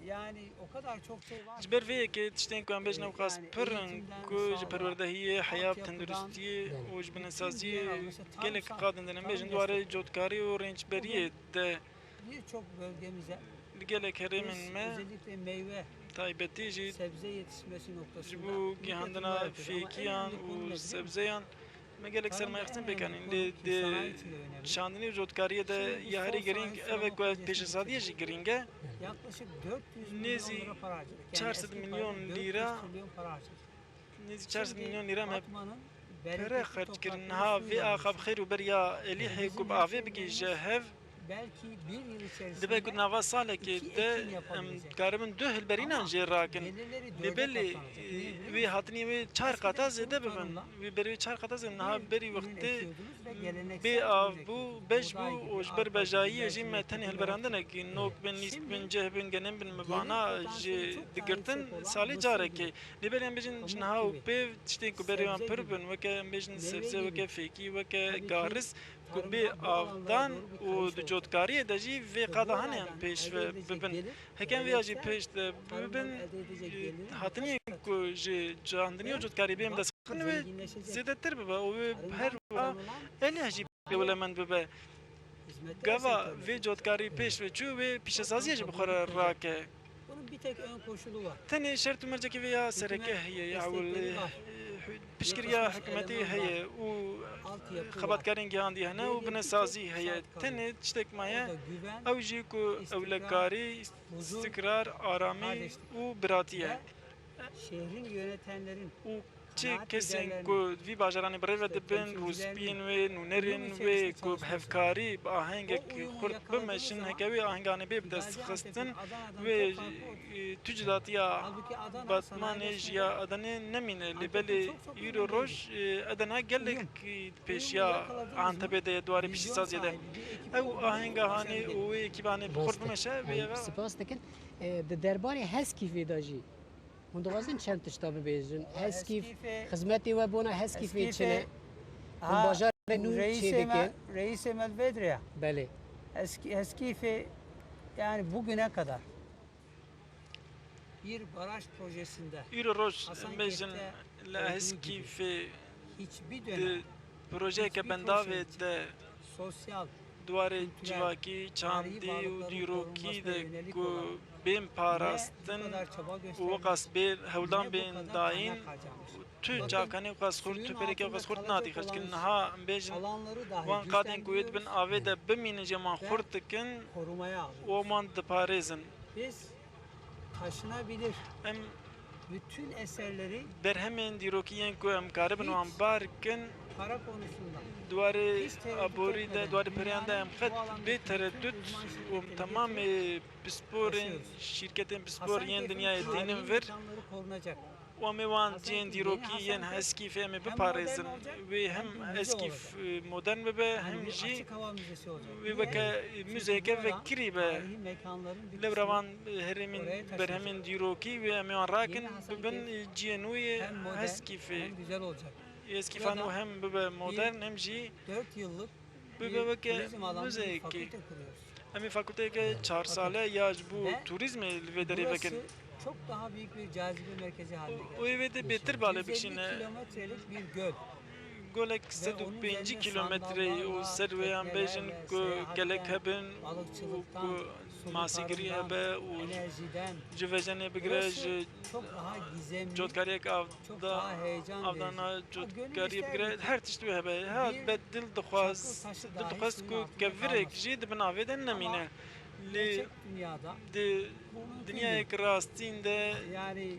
yani o kadar çok şey var. Jiber vê ki tiştên ku em bêjin ew qas Yani pirin eğitimden ku ji sağlığa, perwerdehiyê heya altyapıdan, tenduristiyê û ji binêsaziyê mesela tarımsal, gelek qadin din em bêjin tarım dwarê cotkarî û rênçberiyê de Birçok bölgemize li gelek herêmên biz me özellikle meyve, taybetî jî sebze yetişmesi noktasında ji bo büyük gihandina yatırımlar yapıyoruz. Ama en fêkiyan önemli konu ne û biliyor musun? sebzeyan me gelek Tarımda sermayextin en pêkanîn önemli lê konu ki dê sanayi için de önemli. şandinî û cotkariyê de Şimdi bu ya herî sol girîng sanayi ev sıralama ku projesini pêşesadiye jî girîng e Yaklaşık 400 milyon Nezi lira para harcadık. 400 eski milyon parayla 400 lira trilyon para harcadık. nêzî 400 Şimdi milyon lîra me Batman'ın pere bereketli xerc kirin toprakları ha suyla vê axa meşhur. bixêr û beriya êlîhê ku bi avê bigî ji hev Belki bir yıl içerisinde dibe ku nava salekê iki de ekim em yapabilecek. dikarimin du hilberînan Ama jê rakin gelirleri Li dörde belê katlanacak. Niye biliyor wê musun? hatinî wê çar Eskiden qata kuru zêde bibin tarımla wê berî wê çar qata zêde niha bir berî ürün wextê ekiyordunuz ve geleneksel bê ürün av bû ekiyordunuz. beş Buğday bû gibi, û ji ber arpa bejayiyê gibi, jî me mercimek tenê gibi hilberandinekî nok bên nîst Şimdi bin cih bin genim bin gelir mibana potansiyeli jî çok daha digirtin yüksek olan salê mısır carekê gibi, lê belê em bêjin pamuk ji niha û gibi, pêv tiştên ku berê wan sebze pir gibi, bin weke em bêjin meyve sebze gibi. weke fêkî weke Tabii ki garis ku tarımda bê bu alanlara avdan doğru bir û kayış di olacak. cotkariyê de jî vê Ve qada buralardan hene em pêş elde ve edilecek bibin gelir, hekem vêya jî geleneksel pêş de tarımdan bibin elde edecek gelirin hatiniyê birkaç katı ku ji candinî û ve cotkarî bêm dest Batman wê zenginleşecek. zêdetir bibe û wê her Tarımdan wiha kazanılan elê jî sanayi, gewlemend bibe hizmetler gava sektörleri. vê cotkarî pêş ve çû wê pîşesaziyê jî bixwe re rake Bunun bir tek ön koşulu var. tenê şert û mercekê vê ya sereke heye ya destekleri var. piştgiriya Yetişmiş hikûmetê eleman heye û Altyapı var. xebatkarên gihandî hene û Devletin binesazî çok heye sert kalıyor. tenê tiştek maye Orada güven ew jî ku istikrar, ewlekarî huzur, istikrar aramî kardeşlik. û biratî ye ve şehrin yönetenlerin û çi kanaat kesên liderlerinin, ku vî bajaranê birêve işte dibin temsilcilerinin rûspiyên wê nûnerên uyum wê içerisinde ku çalışması hevkarî bi ahengek O uyumu xurt yakaladığınız bimeşin zaman heke wê ahenganê bê bi dest Gaziantep'in xistin Adana'dan wê çok farklı olur. tu cilatiya Halbuki Adana Batmanê jî sanayileşmede ya Adanê nemîne lê Antep'in belê çok çok îro önündeydi. roj Adana gelek pêş Uyumu ya yakaladığınız Antepê de dwarê vizyon pîşesaziyê de sahibi bir ekip ew olduğunuz ahenga başarı hanê gelir. û wê ekîbanê bi xurt bimeşe wê eve سپاس دکن د دربارê heskîfê de jî hûn dixwazin çend tişta bibêjin heskîf Eskife- xizmetê we bona heskîfê çi ne hûn Ha, bajarê nû çê dikin Reis Emel Vedre'ye belê Eskife yani bugüne kadar bir baraj projesinde îro roj Hasankeyf'te bêjin li olduğu heskîfê hiçbir di dönem projeyeke hiçbir bendavê proje de sosyal dwarê kültürel, civakî, çandî û varlıkların dîrokî korunmasına de yönelik ku olan bên ne parastin bu kadar çaba û göstermiş, weqas bê hewldan ne bu bên kadar dayîn kaynak harcamış. tu Bakın, çakanê weqas xurt suyun tu pereke altında weqas xurt kalacak nadî xerç kirin olan niha em bêjin alanları dahi wan qadên ku wê dibin güçlendiriyoruz, avê de bimînin jê wan ve xurt dikin korumaya alıyoruz. û wan diparêzin Biz taşınabilir em bütün eserleri berhemên dîrokiyên ku em karibin Hiç. wan barkin para konusunda dwarê hiç tereddüt aborî de etmeden dwarê periyan de em dünyanın qet bu alandaki bê bütün tereddüt uzman û şirketleri tamamê pisporên taşıyoruz. şîrketên pispor yên Hasankeyf'in dinyayê tarihi tînin vir mekanları korunacak. wan ê wan Hasankeyf, ciyên yeni dîrokî yên Hasankeyf heskîfê em ê hem biparêzin modern olacak, wê hem hem bir müze heskîf olacak. modern bibe Yani hem bir jî açık hava müzesi olacak. wê Niye? weke Çünkü müzeyeke buradan vekirî be tarihi mekanların bir lewra kısmı wan herêmên oraya taşınacak. berhemên dîrokî wê em ê wan rakin Yeni Hasankeyf bibin ciyên wê hem modern heskîfê hem güzel olacak. heskîfan û Burada hem bibe modern hem jî 4 yıllık bir bibe weke turizm alanı bir müzeyekî fakülte kuruyoruz. em ê fakülteyeke 4 sale ya ji bo Ve turizmê li vê derê Burası vekin çok daha büyük bir cazibe merkezi haline û geldi. ê wê de bêtir balê 150 bikişîne kilometrelik bir göl. golek Ve onun 105 üzerinde kilometre û sandallarla, ser wê em bêjin teknelerle, ku seyahatten, gelek hebin û balıkçılıktan, ku sulu masîgirî tarımdan, hebe û enerjiden. ji vejenê bigire Burası ji çok daha gizemli, cotkariyek çok avda daha heyecan avdana verici. cotkariyê ister bigire ki her tişt wê hebe ha bir be dil dixwaz çakıl taşı dil dahi dixwaz suyun ku altında kevirek kalmasın. jî dibin avê de nemîne lê Gerçek dünyada di bu mümkün dinyayek rastîn de yani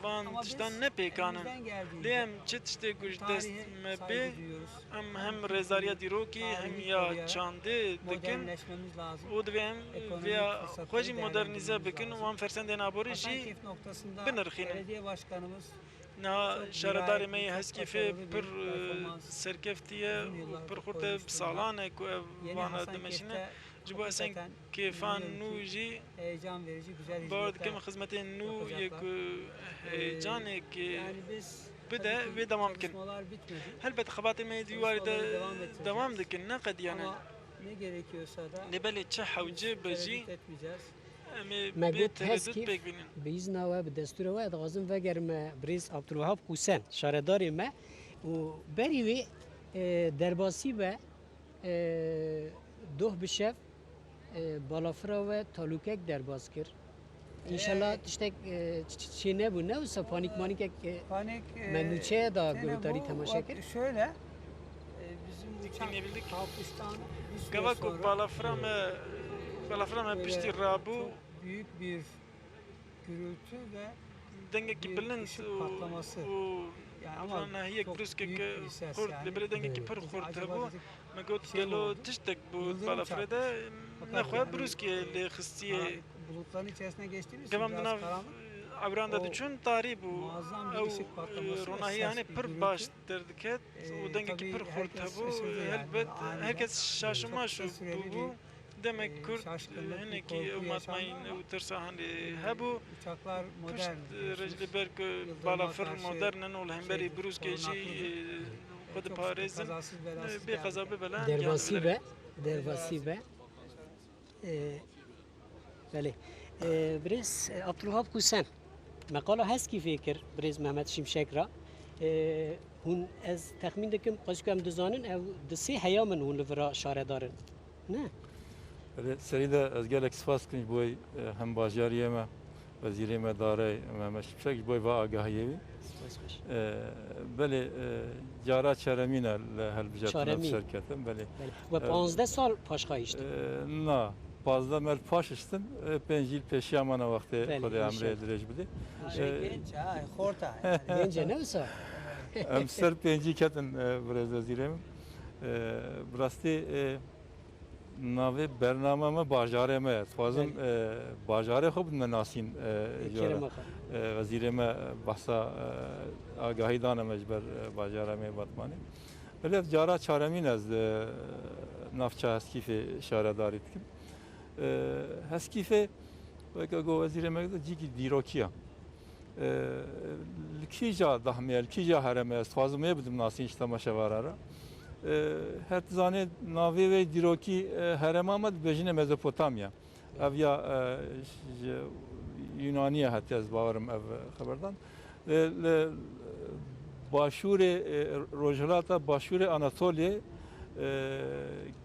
van Ama biz tiştan ne pêkanin. elimizden geldiğince Lêm çi tiştê ku ji dest tarihe me saygı bê duyuyoruz. em hem rêzariya dîrokî hem Tarihi ya koruyarak çandê dikin. modernleşmemiz lazım. û divê em Ekonomik vêya fırsatları xwe jî modernize değerlendirmemiz bikin lazım. wan fersendên aborî jî Hasankeyf noktasında binirxînin. belediye başkanımız Na çok şaredarê me dirayetli, heskî çok fê başarılı pir bir performans serkeftiye uzun yıllardır pir xurte koymuş durumda. salane ku ev yeni vana dimeşine Hasankeyf'te ji bo esen hakikaten kêfan inanıyorum nû ki jî heyecan verici güzel bar hizmetler. dikim xizmetên nû yê yapacaklar. ku heyecanekî Yani biz bide tabii ki vê devam bikin. çalışmalar bitmedi. Helbet xebatê me dîwarê de Çalışmaları devam ettireceğiz. devam dikin neqed yani. Ama ne gerekiyorsa da Nebelê çi hewcê be jî tereddüt etmeyeceğiz. em ê Me bê got tereddüt heskî pêk bînin. bi îzna we bi destûra we dixwazim vegerime Brêz Abdulwehab Hûsen şaredarê me û berî wê derbasî ve doh bi şev balafira we talûkek derbas kir. İnşallah tiştek çê nebû ne wisa panîk manîkek Panik Menüçeye da sene gövtari bu, temaşa bak kir. Şöyle bizim uçak Dinleyebildik. kalkıştan bir süre Gava ku sonra balafira me böyle piştî rabû çok büyük bir gürültü ve dengekî bir bilind ışık û patlaması. Yani ama nahiyek çok brûskek büyük bir ses xurt yani. li belê dengekî pir Biz xurt acaba hebû dedik, me got şey mi gelo oldu? tiştek bu Yıldırım balafirê de Fakat nexwe yani brûskê lê xistiye bulutların içerisine geçtiğimiz için gevam biraz dinav karanlık. evran da O diçûn tarî bû muazzam bir ew ışık patlaması ve ronahiyê ses, hani bir pir gürültü. baş derdiket û dengekî Tabii pir xurt herkes hebû şaşırdı yani, helbet aniden. herkes şaşıma Çok şu kısa süreli bû demek Kürt şaşkınlık, bir hinekî korku ew matmayîn yaşandı ama, ew tirsa hani hebû Uçaklar Pişt modern. biliyorsunuz. rejli ber ku Yıldırıma balafir karşı modernin ol hemberi şeydir, brûskê jî xwe Çok şükür diparêzin kazasız belasız bê geldi. qeza bibelen derbasî be derbasî be belê Brêz Abdulwehab Hûsen me qala heskî fê kir Brêz Mehmet Şimşek ra hûn ez texmîn dikim qas ku em dizanin ew di sê heya min hûn li vira şaredarin ne سری ده از گلک سپاس کنیم بوی هم باجاریه ما وزیری ما داره ما مشفق بوی و آگاهیوی بله جارا چرمینه هل بجات Çaremî. şirketim bale ve 15 sal paşxayişti na fazla mel paşıştım 5 yıl peşi amana vakti Bəli, kode amre inşallah. edileş bili Genç ha, horta. Yani. gence ne wisa em ser 5 ketin biraz vazirem براستی ناوی برنامه باجاره ما توازم باجاره خوب مناسین kerem وزیر ما بحثا آگاهی دانه مجبر باجاره ما باتمانی ولی جارا چارمین از نافچه هسکیف شاره دارید کم هسکیف وگو وزیر ما جیکی دیروکیه لکیجا دهمیه لکیجا هرمه توازم بدم ناسین işlama şevarara her zane navi ve diroki heremamet bejine Mezopotamya. Ev ya Yunaniye hatta az bavarım ev haberdan. Başure Rojlata Başure Anatoliye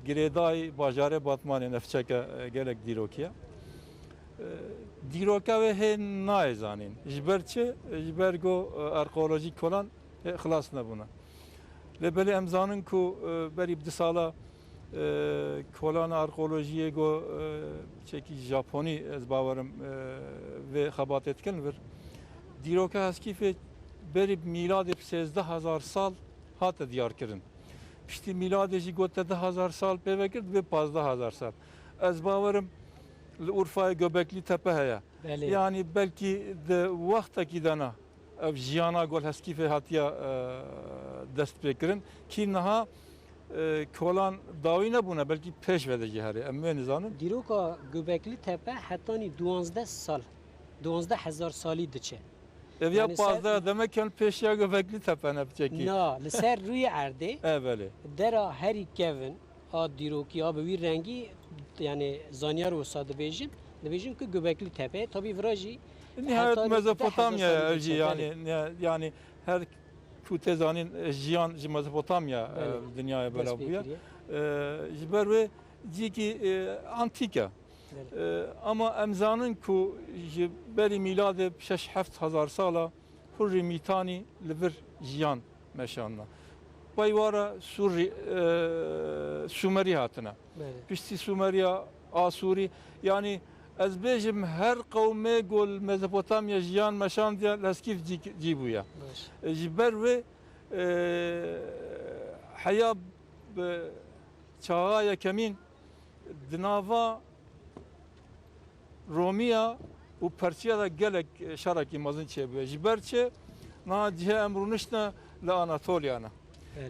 Gireday Bajare Batmane nefçeke gelek dirokiya. Diroka ve he naizanin. Jberçe jbergo arkeolojik olan xlasna buna. Lebeli emzanın ku berib disala kolana arkeolojiye go çeki Japoni ez bavarım ve xabat etken ver. Diroka haskife berib milad 13000 sal hat diyar kirin. İşte milad ji got 10000 sal pevekird ve 15000 sal. Ez bavarım Urfa'ya Göbekli Tepe heye. Yani belki de vaktaki dana ev jiyana gol heskife hatiya dest pêkirin ki niha kolan dawî nebûne belkî pêş vedecî herê em wê nizanin Dîroka Göbekli Tepe hetanî 12 sal 12000 salî diçe ev ya Yani pazda demek yani pêşiya Göbekli Tepe ne biçekî na li ser rûyê erdê belê dera herî kevin a dîrokî a bi wî rengî yani zanyar wisa dibêjin ku Göbekli Tepe tabii vira jî nihayet Hatta Mezopotamya de ev jî yani her ku tezanin jiyan ji Mezopotamya dünyaya bela bûye ji ber wê cîkî antîk ama emzanın ku ji berî mîladê 6-7 sala hurrî mîtanî li vir jiyan meşanna. Baywara Sumerî hatine. Piştî Sumeriya, Asûrî yani Ez bêjim her qewmê gol Mezopotamya jiyan meşandiya leskîf cî bûye. Ji ber wê heya bi çağa yekemîn di nava Romiya û Perçiya da gelek şarekî mezin çêbûye. Ji ber çi na cihê em rûniştine li Anatoliyanê.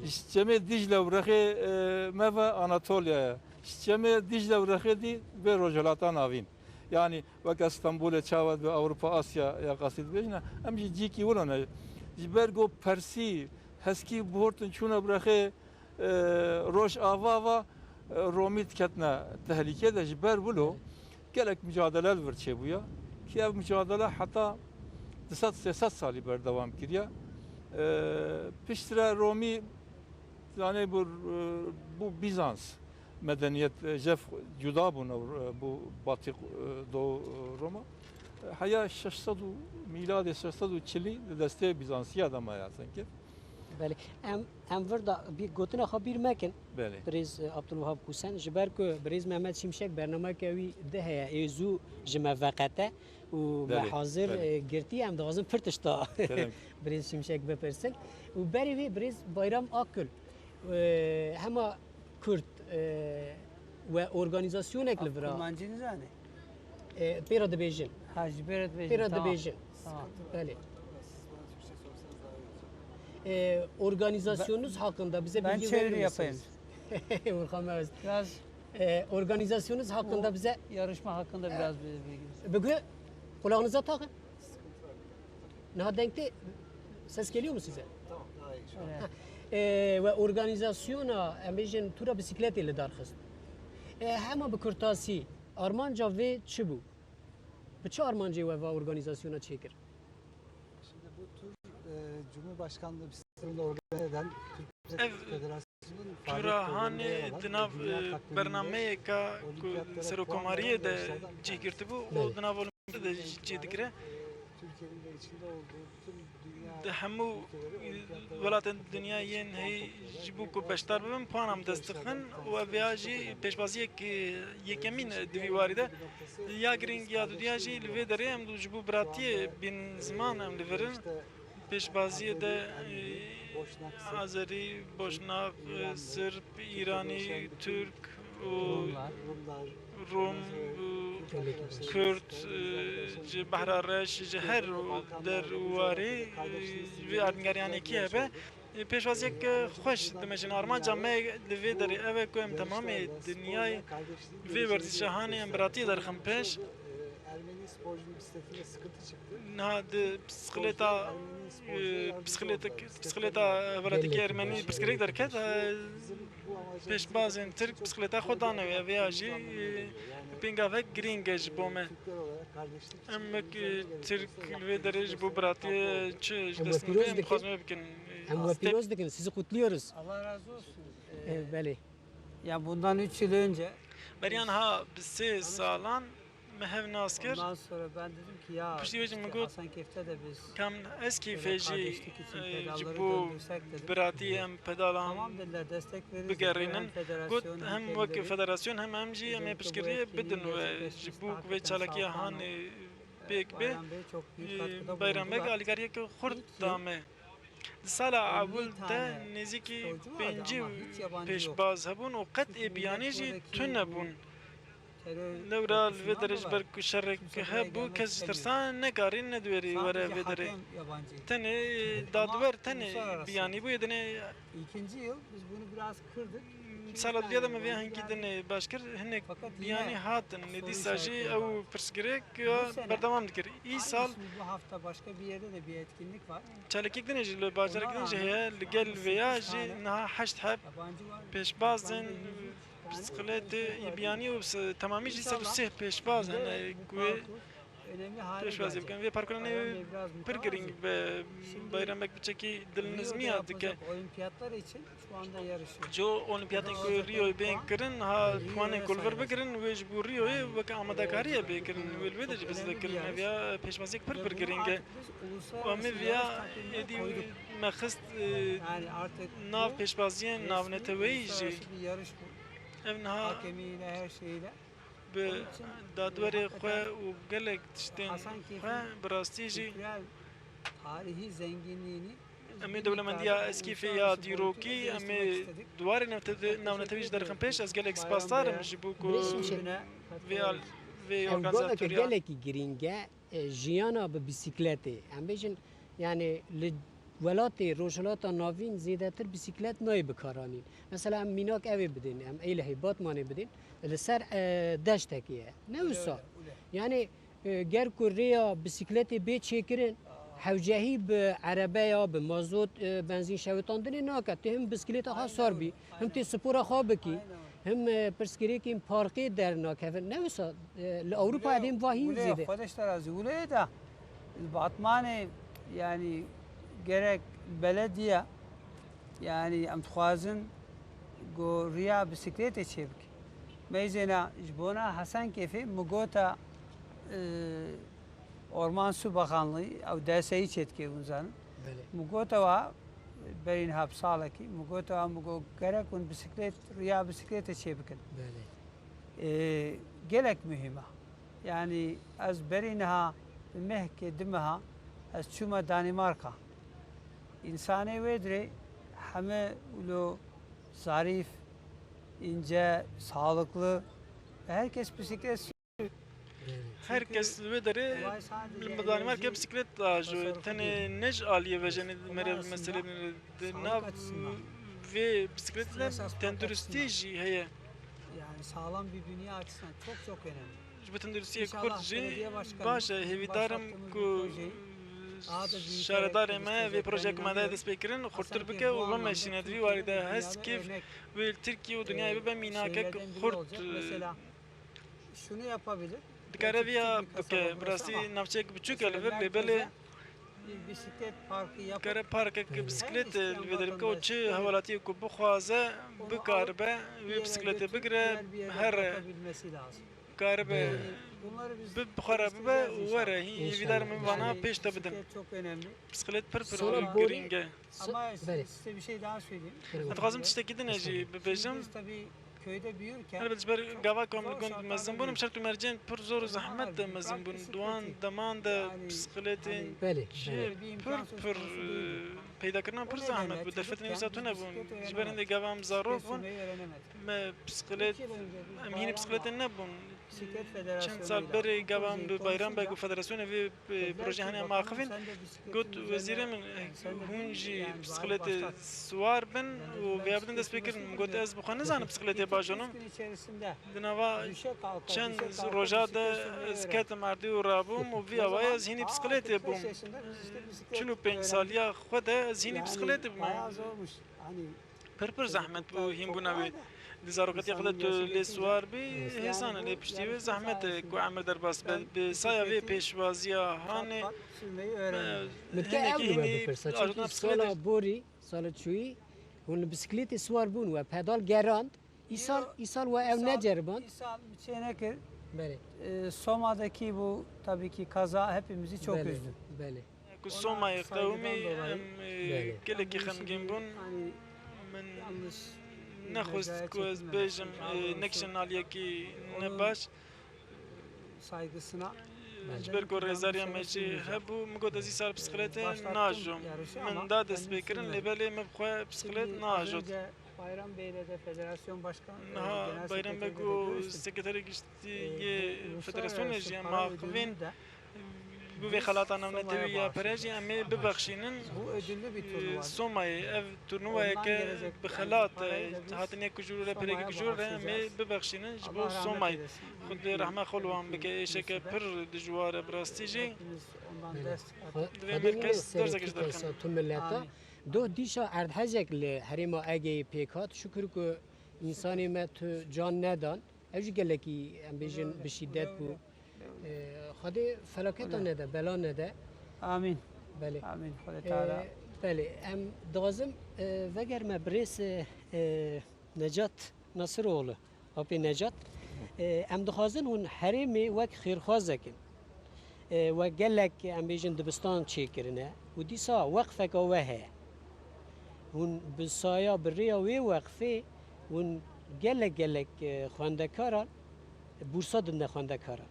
Ji çemê Dicle û Rexê me ve Anatolyaya. Ji çemê Dicle û Rexê dî vê rojhilata navîn. Yani veka İstanbul'e çavat ve Avrupa Asya ya kasid bejne em ji cîkî wilan e ji ber got Persî heskî bihortin çûne birexê roj ava Romî diketine tehlike de ji ber wilo gelek mücadele vir çêbûye ki ev mücadele heta 200-300 salî berdewam kiriye. Piştre Romî yani bu Bizans medeniyet jef cuda buna bu Batı Doğu Roma. Haya 600 milad 640 deste Bizansiya da maya sanki. بله ام وردا بی گوتنا خبیر مکن Beli. بریز عبدالوهاب حسین جبر کو بریز محمد شمشک برنامه کوي ده هيا ایزو جما وقته و بله، بحاضر بله. گرتی ام دوازم پرتشتا بریز شمشک بپرسل و بری وی بریز بایرام آکل هما کرد و ارگانیزاسیون اکل ورا Kurmancı nizane. پیرا دبیجن Hacı Berat Bey. پیرا دبیجن Tamam. بله organizasyonunuz hakkında bize Ben bilgi çeviri verir yapayım. misiniz? Orhan Mevz. Biraz Organizasyonunuz hakkında bu bize yarışma hakkında biraz bilgi. bugün kulağınıza takın. Ne denkte ses geliyor mu size? Öyle. Ve organizasyona emijin tura bisiklet ile darxist. Hema bi kurtasi Armanca ve çibu. Bu çi Armanca ve organizasyona çekir. Şimdi bu tur Cumhurbaşkanlığı sisteminde organize eden Türk Ev Federasyonu'nun Turahane dinav bernameyeka serokomariye de cigirti bu o dinav olimpiyada da cedikre Türkiye'nin de içinde olduğu tüm dünya de hemu velatên dünyayên hey ji bo ku beşdar bibin panam dest dixin û ev ya jî pêşbaziyek yekemîn di vî warî de ya giring ya dudiya jî li vê derê em ji bo biratiyê bin ziman em li verin pêşbaziyê de Azerî, Boşnak, Sırp, İranî, Türk, Rumlar, Rum, Kürt, ji Behra Reş, ji her der warê vê erdingeryanekî hebe pêşwaziyek xweş dimejin armanca me li vê derê ev e ku em temamê dinyayê vê werzîşehanê em biratiyê derxin pêş Ermeni sporcunun bisikletinde sıkıntı çıktı. niha di bisikleta velatekî Ermenî pirsgirêk derket Bizim bu amacımız pêşbazên Türk bisikleta xwe dane wê vêya jî pêngavek girîng e ji bo me Türkler olarak kardeşlik için em Türk li vê derê ji bo biratiyê çi ji Em destên wekîroz vê em dikin. dixwazin wê bikin Hem vepiroz dikin. Sizi kutluyoruz. Allah razı olsun. Beli. Ya bundan 3 yıl önce beriyan ha bi sê salan me hev nas kir ondan sonra ben dedim ki ya Pişti vecim işte mi got? Hasankeyf'te de biz kam eskî böyle fêjî kardeşlik için ji pedalları bo döndürsek dedim. biratiyê em pedalan Tamam dediler destek veririz. bigerînin Hem got federasyon hem hem wek kendileri. federasyon hem em jî em ê piştgiriyê bidin we ji bo vê çalakî hanê pêk bê Bayram Bey çok büyük katkıda bayramek bulundular. alîgariyek xurt İlk yıl dame di sala 50 awil te tane nêzîkî sporcu vardı pêncî ama hiç yabancı yok. pêşbaz hebûn û qet ê biyanî jî tune nebûn Terör Lewra li vê korkusundan derê ji dolayı ber ku şerek kimse buraya hebû gelmek kes ji istemiyor. tirsan nekarîn nedwerî were Sadece vê derê hakem yabancı. tenê Ama dadwer tenê uluslararası. biyanî bûye dinê İkinci yıl biz bunu biraz kırdık. sala duya de me vê hinkî dinê baş kir hinek Fakat yine biyanî hatin soru nêdîsa jî işaretleri ew var. pirsgirêk Bu sene berdewam dikir î sal Aynısını bu hafta başka bir yerde de bir etkinlik var. çalekek dinê jî li bajarek dinê jî heye li gel vê ya jî niha heşt heb Yabancı var. pêşbazên bisikletê biyanî û temamî jî sed û sêh pêşbaz hene ku wê Önemli hale pêşbazî bikin vê parkuranê Bayram Bey biraz pir giring mütevazı. ve Şimdi bayramek biçekî Rio'da dilnizmiya dike yapılacak olimpiyatlar için şu anda yarışıyor. Jo olimpiyatên ku Rioyê bên kirin ha tuwanên kulvir bikirin wê ji bo Rioyê weke amadekariye bê kirin wê li wê de jî biz dikirin ev ya pêşbaziyek pir Ve pir bunu giring e artık biz û em uluslararası ê yarış vêya takvimine êdî koyduk. me xist Yani artık nav bu pêşbaziyên resmi navneteweyî jî uluslararası bir yarış bu. ev niha Hakemiyle her şeyiyle. به دادوری خو و گلک تشتین خو براستی جی Kültürel, tarihi zenginliğini امی دولمندیا اسکیفی یا دیروکی امی دواری نونتویج در خمپیش از گلک سپاسدارم جی بو کو وی Ev gola ki organizatörیا geleki giringe jiyana bi bisikleti. Em bêjin yani li welatê rojhilata navîn zêdetir bisiklet nayê bikaranîn. Mesela em mînak evê bidin, em êlihê Batmanê bidin li ser deştekê ye. Ne wisa? Yani ger ku rêya bisikletê bê çêkirin hewcehî bi erebeya bi mazot benzîn şewitandinê nake. Tê him bisikleta xwe sar bî, him tê spora xwe bikî. هم پرسکریکیم پارکی در ناکفن نمیشه لأوروپا عدیم واهی Ule زیده خودش terazi ule da Batmanê yani gerek belediye yani em dixwazin got riya bisikletê çêbik. Meyzêna ji bona Hesenkêfê mi gota Orman Su Bakanlığı ew deseyî çêdikê zanin. Mi gota wa berîn hab salekî mi gota wa mi got gerek hûn bisiklet riya bisikletê çêbikin. Gelek mühim e. Yani ez berîniha bi mehkê dimiha ez çûma Danimarka. İnsanê wê dirê heme ulo zarîf, ince, sağlıklı. Herkes bisiklet sürüyor. herkes ve dere Danimarka bisiklet dajı tane nej aliye ve jene mere mesele nav ve bisikletler tenduristi ji heye Yani sağlam bir dünya açısından çok önemli. ji tenduristiye İnşallah kurtji belediye başkanı başa hevidarım başlattığımız ku bu projeyi daha da büyüterek şaradar me ve proje geliştireceklerine kumada inanıyorum. despekirin kurtur Hasan bike Keyf bu u anlamda meşine dvi Türkiye'de varide dünyada heskif örnek, ve Türkiye u dünyayı be minake şeylerden biri kurt olacak. Mesela şunu yapabilir. dikareviya Küçük bir kasaba bike burası ama brasi navçek buçuk mesela elver merkeze lebele bir bisiklet parkı yapıp kare park bisiklet isteyen vederim ki o çi vatandaş havalati ku bixwaze bikar be bir ve yere bisiklete götürüp bigre diğer bir yere her bırakabilmesi lazım. kar be Yani bunları biz bixara be geliştireceğiz were inşallah. hi vidar min vana Yani peş te bidin bisiklet çok önemli. bisiklet pir Sonra pir boru- giringe Ama Bele. size bir şey daha söyleyeyim. Atxwazim tiştekî din jî Şimdi bibêjim biz tabii köyde büyürken Elbet ji ber gava kom zor gund şartlarda mezin bunum büyüdük. şert û mercên pir zor û zehmet de mezin bûn duan deman de Yani- bisikletên بله jî Böyle bir imkan söz pir konusu değildi. peydakirina pir O zehmet nedenle bû derfetên çocukken wisa tune biz bûn bisiklet ji ber hindê gavam bisiklet zarok bûn sürmeyi öğrenemedik. me bisiklet 2 yıl önce biz em hînî bayramla bisikletên nebûn Bisiklet çend Federasyonu'yla sal berê bu gavam projeyi bi bayram bek û konuşunca federasyonê vê dediler proje ki, hene "Bakanım, maxivin sen de bisikletin got üzerine- wezîrê min sen de hûn bir- jî yani bari bisikletê başlat." swar bin û Ben vêya bidin dest pê bisiklet kirin got sürmeyi ez bixwe nizanim bisikletê 2-3 bajonim gün içerisinde di nava düşe kalka, çend düşe kalka roja bisiklet de sürmeyi ez öğrendim. ketim erdî û rabûm û vî O awaya zaman, ez hînî aa, bisikletê 45 bûm. yaşında biz işte bisiklet Çil û pênc öğrendik. saliya xwe de ez hînî Yani bisikletê bûm. bayağı zormuş. Hani Pir pir zehmet bû hîn bûna wê. Di zaroketê İnsanın xwe de tu yaşı lê geçince- swar bî Yani hêsan bu lê piştî wê yarışma zehmet e ku sayesinde emir derbas be ben bi saya vê bisikleti pêşwaziya hanê pat pat sürmeyi öğrendim. متى hinekî اول hînî بپرسه ajna چون bisikletê سالا بوری سال چویی اون بسکلیت سوار بون و پدال گراند ایسال و او نجرباند İshal Çeynekir, بله Soma'daki bu tabii ki kaza hepimizi çok بله üzdü. بله ku Somayê qewmî saygıdan em dolayı. gelekî Yani xemgîn şimdi bûn hani min yanlış nexwist mecraya ku ez çekilmemek, bêjim daha doğrusu nekşin aliyekî ne onun baş saygısına ji ber ku rêzariya me jî hebû min got ez îsal bisikletê başlattım najom yarışı min ama da dest kendim pê kirin sürmedim. lê belê me bixwe bisiklet Şimdi az najot. önce Bayram Bey'le de federasyon başkanı, Niha genel bayram sekreteriyle de bek û görüştüm. sekreterê giştiyê federasyonê Uluslararası jî em para maxivîn ödülünü de bu vê xelata navnetewî ya pere jî em ê bibexşînin bu ödüllü bir turnuva. Somayê ev turnuvayeke bi xelat hatiniye kujûr re perêkî kujûr re em ê bibexşînin ji bo Allah rahmet Somayê. eylesin. Xud lê rehme xwe bike êşeke pir dijwar e bi rastî jî Hepimiz ondan destek aldık. divê merkez derzekê ji derxin. تو ملتا آمین. دو دیشا اردهجک ل هریما اگه پیکات شکر کو انسانی ما تو جان ندان اوج گلکی ام بیژن به شدت بو خدای فلاکت نده بلا نده Amin. بله Amin. Huda Teala. بله ام دازم وگر ما برس نجات نصروğlu اپی نجات ام دخوازن هون حریمی وک خیرخوازکن و گلک ام بیژن دبستان چیکرنه و دیسا وقفه کوه هون بسایا بریا وی وقفه هون گلک خواندکاران بورسا دنده خونده کارا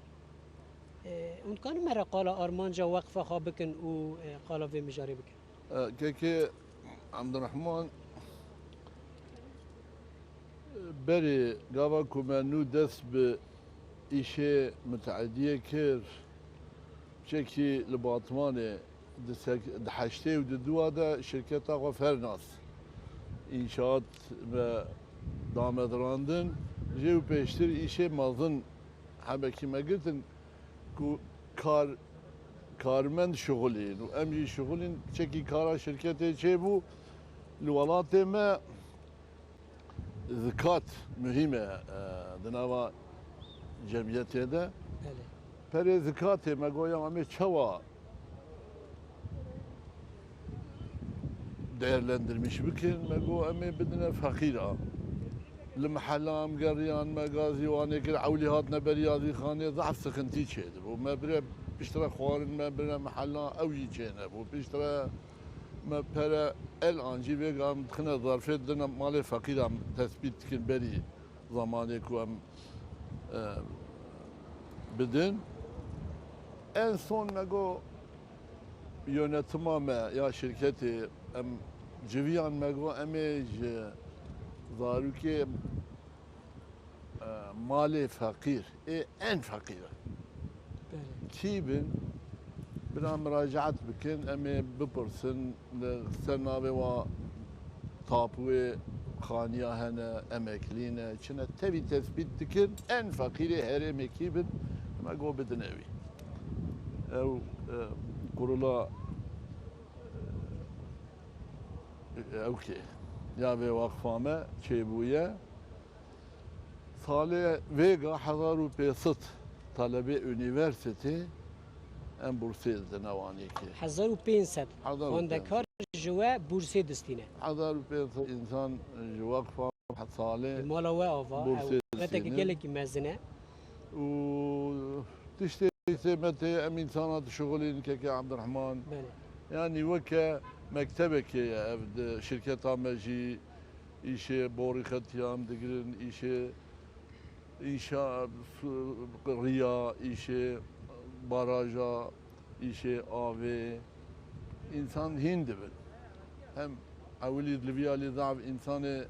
اون کانو مرا قالا آرمانجا وقفه خواه بکن و قالا وی مجاری بکن كيكي عبد الرحمن بري قابا كومانو دس بإشي متعدية كير شكي لباطماني دحشتي وددوا دا شركة أغوى فرناس إنشاءات دامدراندن جيو بيشتر إشي مازن حبكي ما قلتن كو كارمند شغلين وامجي شغلين تشكي كارا شركتي تشيبو الولاتي ما ذكات مهمة دناوا جمعيتي ده بله بري ذكاتي ما قويا عمي تشوا değerlendirmiş bikin ما قو امي بدنا فقيرة المحلام قريان مغازي وانا كل عولي هاتنا برياضي خاني ضعف سكنتي تشيد وما بري بيشترى خوارن ما برا محلا اوجي تشينا وبيشترى ما برا الان جي بيقام دخلنا ظرفات دنا مالي فقير عم تثبيت كن بري زمانك وام بدن en son مگو yönetime ya şirketi em civiyan mego emej zaruki mali fakir en fakir بله كيبن بنا مراجعة بكن أمي ببرسن لسرناوي و طابوي خانيا هنا أماكلينا كنا تبي تثبيت دكن أن فقيري هرمي كيبن ما جو بدناوي أو قرولا أوكي يا بي وقفامة شيبويا صالح فيغا حضروا بيصت طلبه üniversite en bursiydi nevani ki. 1500 خونده کار جوا بورسی دستینه حضر بيصت insan وقفه صالح مالا و آوا بورسی متى گله کی مزنه و تشتي متى ام انسانات شغلين كي عبد الرحمن بله يعني وكا مكتبك يا شركة مجي إيشي بوري ختيام دقرن إيشي إنشاء ريا إيشي باراجا إيشي آوي إنسان هند بن هم أولي ليبيا ضعف إنسان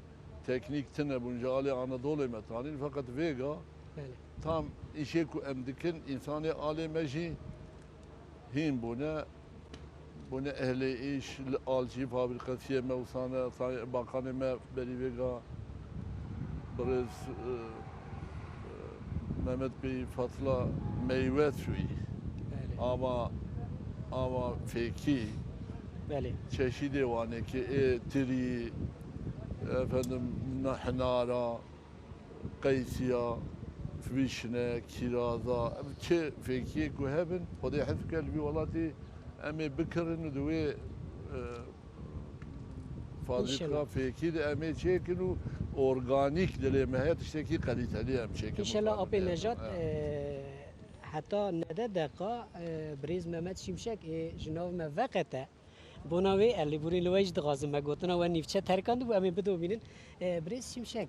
teknik tine buncalı Anadolu metalin fakat Vega بله tam işe ku emdikin insanı alemeji hin buna ehli iş alçı fabrikasıya mevsana bakanı me beri Vega Brez Mehmet Bey fatla meyve suyu بله ama feki بله çeşidi var ne ki tiri efendim nahnara kaysiya fişne kiraza ki feki ku hebben o da hafif kalbi valati ame bikrin duwe fabrika feki de ame çekinu organik dile mehet işte ki kaliteli am çekin ان شاء الله ابي نجات حتى نده دقه بريز ممت شمشك جناب ما وقته بوناوي اللي بوري لويج دغازم ما قلتنا ونيفشه تركاند بو امي بدو بينن بريز شمشك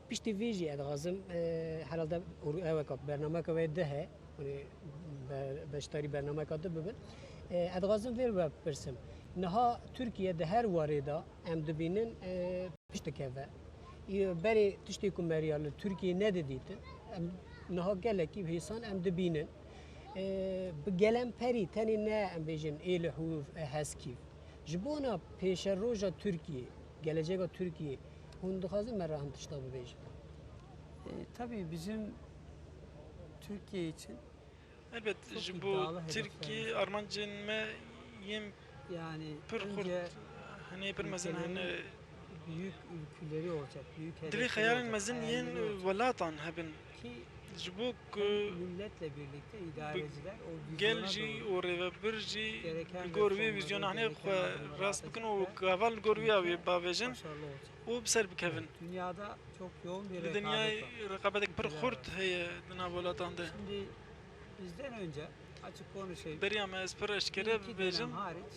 بيشتي فيجي ادغازم حلال ده اوكا برنامج كوي ده بشتري برنامج كده ببن ادغازم فيل برسم نها تركيا ده هر وارده ام دبينن بيشتكيفه بري تشتكي مريال تركيا نديتن نها قالك هيسان ام دبينن بگلم پری تنی نه ام بیجن ایل حوف هسکیف جبونا پیش روژا ترکیه gelecek Türkiye bunu dixwazim me rahim tişta bibêjim. Tabii bizim Türkiye için Elbet Çok ji iddialı bu hedefler Türkiye var. armancın me yem yani pır kurt önce hani bir mezin ülkenin hani büyük ülkeleri olacak, büyük dili hedefleri hayalin olacak, mezin yen hayalleri olacak. velatan hebben Ki ji bu milletle birlikte idareciler o gel vizyona jî doğru û rêvebir jî gereken gor vê reformları, vîzyona hani gereken adımları rast bikin û atacak ve gaval gor vê avê ülke bavêjin başarılı olacak. û bi ser bikevin. Dünyada çok yoğun bir Li rekabet dinyayê var. rekabetek pir Ülkeler xurt var. heye di nav welatan de. Şimdi bizden önce açık konuşayım. Beriya me ez pir eşkere İki dönem bibêjim hariç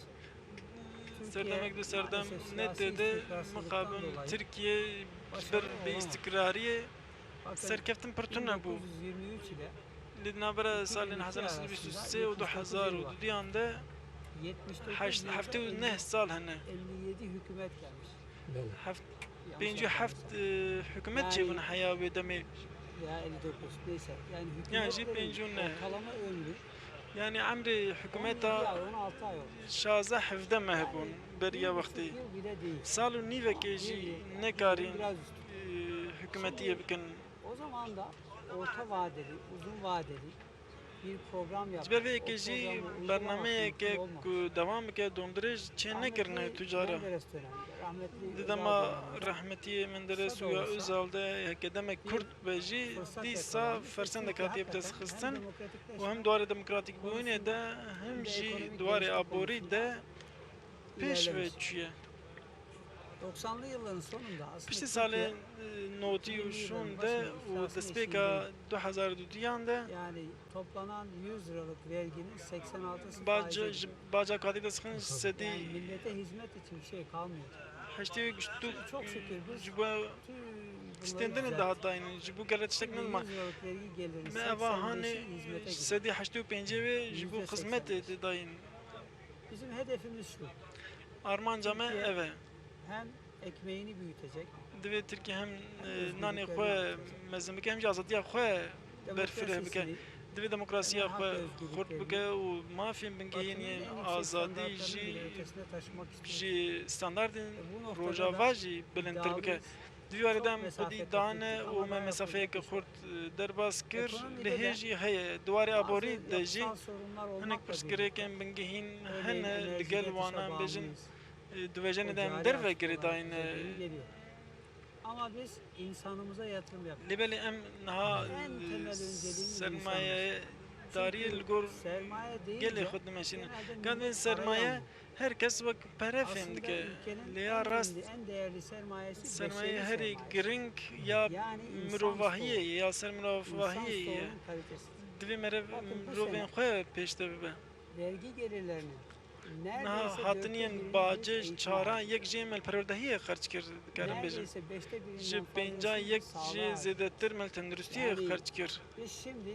serdemek de serdem maalesef ne siyasi dedi istikrarsızlıktan mukabın dolayı Türkiye bir başarılı bir olamadı. istikrariye Bakın serkeftin pırtuna bu. 1923 ile Lidnabara salin 1923 و 2002 de 79 hafte yılda و ne sal hene 57 hükümet gelmiş. heft Yanlış Birinci heft hükümet Yani- çevin haya ve demi Ya 59 neyse. Yani Yani hükümetlerin birinci ne? ortalama ömrü yani amri 17 hükümeta ay 16 ay oldu. şaza hevde mehbun beriya 1,5 vakti yıl bile değil. salu niveke ji ne karin Biraz üstü. hükümetiye bikin O zaman da orta vadeli, uzun vadeli bir program yaptık. Ciber ve O ekeji programı uygulamak bername mümkün ke olmadı. devam ke donduraj çene Rahmetli kirne tücara Menderes döneminde, rahmetli Didama Özal döneminde rahmetiye Menderes Kısa ve da olsa Özal'da hekedeme bir Kürt beji fırsat disa yakalamış. fersen de Çünkü katiyep hakikaten hem tesxistan demokratikleşme و هم دوار demokratik bu ne de hem de ji ekonomik duvarı gelişme abori konusunda de peş ve ilerlemiş. çüye. 90'lı yılların sonunda aslında Pişti Türkiye sale noti şun de u despeka 2002 de yani toplanan 100 liralık verginin 86'sı baca faize gidiyor. baca katide sıkın Yani sedi millete hizmet için bir şey kalmıyor. haşti güçtü Çok şükür biz jiba tüm bunları istendene düzelttik. de hatta yani jibu galet Şimdi şeklin ma 100 liralık vergi gelirin me ava hani 85'i hizmete gidiyor. sedi haşti pence ve jibu %85. hizmet de dayın Bizim hedefimiz şu. armanca me Türkiye- eve Hem ekmeğini büyütecek, دوی ترکی هم özgürlüklerini نانی خو yapacak. مزم بکه هم آزادی خو برفره بکه demokrasisini, دوی دموکراسی hak خو özgürlüklerini خورد بکه و ما فیم بنگه Batı'nın یعنی en yüksek آزادی standartlarının جی bile ötesine taşımak istiyoruz. جی ستاندارد Bu noktada روجاوا da جی بلندتر iddialıyız. بکه دوی واردم mesafe خودی kat دانه ettik و ama ما daha مسافه yapacak که bir şey خورد درباز کر Ekonomide de لهجی هی دواری Bazı آبوری دجی yapısal sorunlar هنک olmakla پرس birlikte, کرکن بنگهین örneğin هن enerjide لگل dışa وانا بجن bağımlıyız. دوجن O دم cari در و açık گری olarak داین bize geri geliyor. Ama biz insanımıza yatırım yapıyoruz. لبلی ام نها En temel önceliğimiz سرمایه داری لگور sermaye گل deyince خود نمشین genelde قد millet sermaye parayı anlıyor. herkes vak para Aslında fendik ülkenin liya en rast önemli, en değerli sermayesi sermaye beşeri her sermayesi. gring ya Yani insan mrovahiye stoğu. ya ser İnsan mrovahiye stoğunun kalitesi. dvi merev Bakın bu mrovin sene- xwe peşte bibe Vergi gelirlerinin neredeyse na hatiniyen bacı çara yek jemel perverdahiye xarç kir karim bejim neredeyse 5'te ji birinden penca fazlasını yek sağlığa ji harcıyor. zedetir mel tendrustiye Yani xarç kir Biz şimdi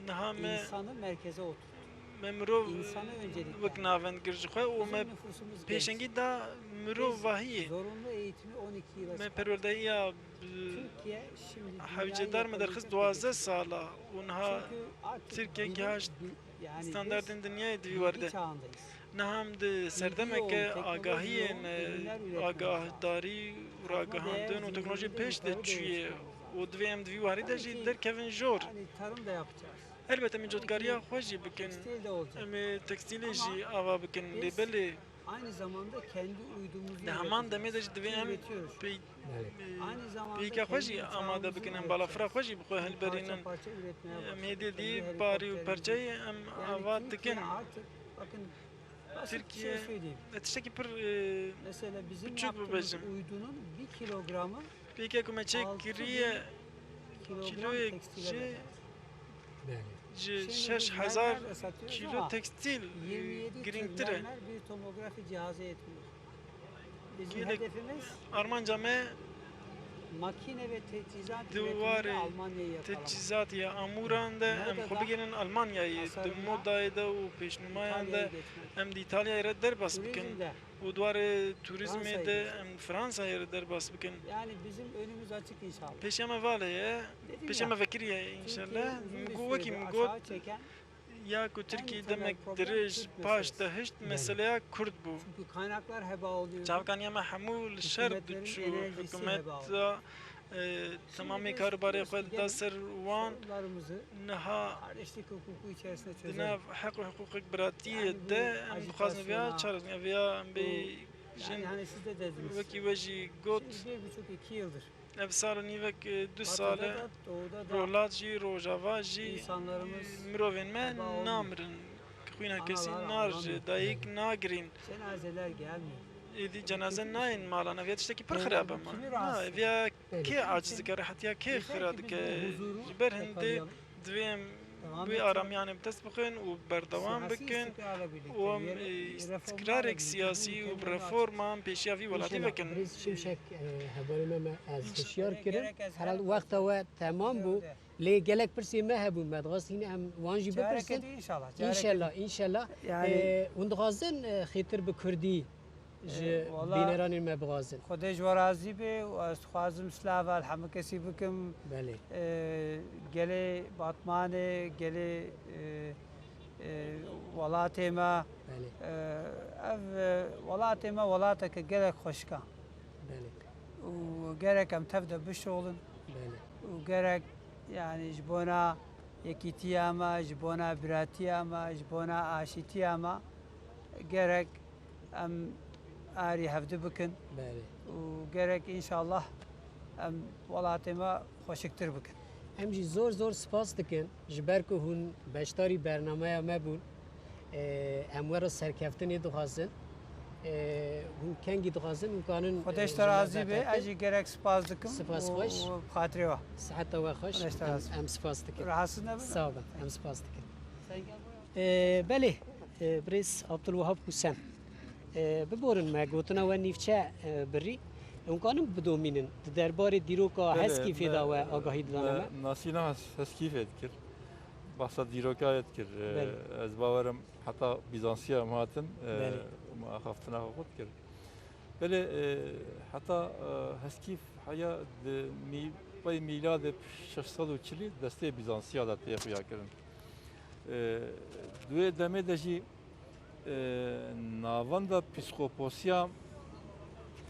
naha me insanı merkeze oturttuk. memrov İnsanı öncelikle. vak navend girji xwe o Bizim me nüfusumuz genç. peşengi da mrovahiye Zorunlu eğitimi 12 yıla me çıkarttık. perverdahiye Türkiye şimdi Havcıdar mı derxiz 12 sala unha Çünkü artık Türkiye bilim- gehaş yani standartın dünyaya divi biz vardı. bilgi çağındayız. Naham de serdemeke yoğun, teknoloji agahiyen yoğun ürünler üretmemiz agahdari ur agahandın o teknoloji peş de çüye o dvem divi vardı da jid der Kevin Jor Yani tarım da yapacağız. elbette min jotkariya xoşi bikin Tekstil de olacak. em tekstile ji ava bikin lebeli Aynı zamanda kendi uydumuzu de haman üreteceğiz. deme de dvem üretiyoruz. Aynı zamanda peyka xoşi kendi ama da uçağımızı bikin em üreteceğiz. balafra xoşi bu helberinin Parça parça üretmeye başladık. medi Kendi di pari helikopterimizi. parçayı em Yani ava Türkiye dikin artık bakın basit bir Türkiye şey söyleyeyim. tişteki pir Mesela bizim küçük bir yaptığımız bacım. uydunun 1 kilogramı peyka kuma çek 6000 kiriye kilogram kiloya tekstile ji bedel. ji Şimdi biz 6000 mermer de satıyoruz kilo ama tekstil 27 tür girintire. mermer bir tomografi cihazı etmiyor. Bizim Yine- hedefimiz Armanca me makine ve teçhizat Duvarı, üretiminde Almanya'yı yakalamak. teçhizat ya amuran da em Modada, xubiginin Almanya'yı tasarımda, modayı da u peşnumayan İtalya'ya da geçmek. em de İtalya'ya red derbas bikin Turizmde u duvarı turizmi Fransa'ya de geçmek. em Fransa'ya red derbas bikin yani bizim önümüz açık inşallah. peşeme vale Dedim peşeme ya, vekiriye inşallah Türkiye'yi uzun bir mgu vaki süredir mgot aşağı çeken ya ku Türkiye temel demek problem dirij Kürt paş da meselesi. hiç meseleye Kürt bu çünkü kaynaklar heba oluyor. Çavkan yama hamul şer Hükümetlerin şu enerjisi hükümet heba da tamamı biz karubarı diyoruz ki xwe gelin da ser wan sorunlarımızı naha kardeşlik hukuku içerisinde Dina çözelim. حق و حقوق براتیه Yani bu ده ام بخوازن ویا agitasyona, çarızın ویا ام بی Yani جن hani siz de dediniz. وکی وجی گوت Şimdi 1,5-2 yıldır. ev salı nivek dü Batı'da sale da doğuda da rolat jî rojava jî insanlarımız mirovên me heba olmuyor. namrin xwîna kesî Analar nar ağlamıyor. ji dayîk nagirîn cenazeler gelmiyor. êdî cenaze nayên malan ev ya tiştekî pir Evet, xirab bu ama kimi ha rahatsız ev ya Evet. kê aciz dike rehetiya kê Yeter xira ki biz dike bu huzuru ji ber hindê yakalayalım. divêm bu aram yani dest bixin û berdewam bikin û istikrarek siyasî û reforman pêşiya vî welatî vekin. برز شمشک هبارم از هشیار کردن هر وقت و تمام بو لی گلک پرسی مه بو مدرسین هم وانجی بپرسن inşallah. انشالله Yani und غازن خیتر به کردی والله بینران مبغازن خودش ورازی به و از خوازم سلاو همه کسی بکم بله گله باتمانه گله ولات ما بله اف ولات ما ولات که گله خوشکا بله و گرک هم تبدا بشغلن بله و گرک yani جبونا یکیتیاما جبونا براتیاما جبونا آشیتیاما gerek em ari hevdi bikin بله و gerek inşallah em welatıma hoşiktir bikin. ام جی زور زور سپاس دکن جبر که هون بشتاری برنامه ما بون امور سرکفتنی دخوازن هون کنگی دخوازن هون کانون خودش ترازی به اجی gerek سپاس دکم سپاس خوش. و خاطری و صحت و خوش خودش ترازی. ام سپاس دکن rahatsız ne sağ olun ام سپاس دکن بله بريس عبد الوهاب حسين ببورن ما قوتنا ونيفچه بري امکانم بدومینن درباره دیروکا هسکی فیدا و آگاهی دادن ناسینا هسکی فید کرد بحث دیروکایت کرد بله. از باورم حتی بیزانسیا مهاتن بله. ما خفتنا خود کرد بله حتی هسکی حیا پای میلاد 640 دسته بیزانسیا دا تیخویا کردن دوی دمه دجی ناواندا پسکوپوسیا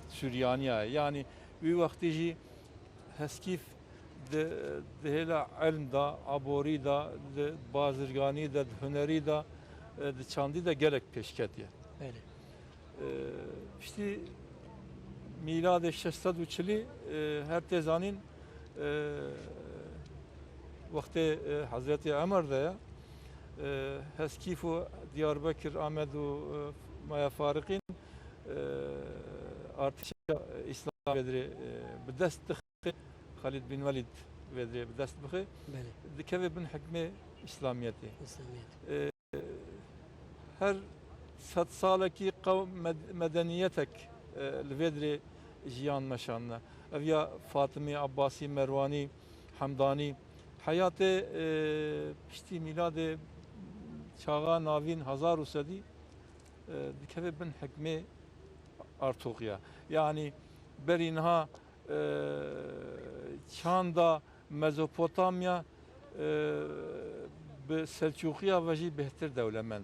Süryaniye yani bir vaktici heskif de hele ilm da, abori da, de bazırgani da, hüneri da, de çandi da gerek peşketiye. بله İşte milad-ı 640 her tezanin vakti Hazreti Ömer'de ya heskifu Diyarbakır Ahmedu Maya Farık'in artık İslam vedri bir dest Halid bin Velid vedri bir dest bıxı بله dikeve bin hükmü İslamiyeti. اسلامیت Her sat salaki medeniyetek vedri jiyan meşanına. Evya Fatımi, Abbasi, Mervani, Hamdani hayatı pişti miladı çağa navin Hazar Usedi dikeve bin hükmü Artukya. Yani berinha çanda Mezopotamya به Selçukya ve jî behtir devlemen.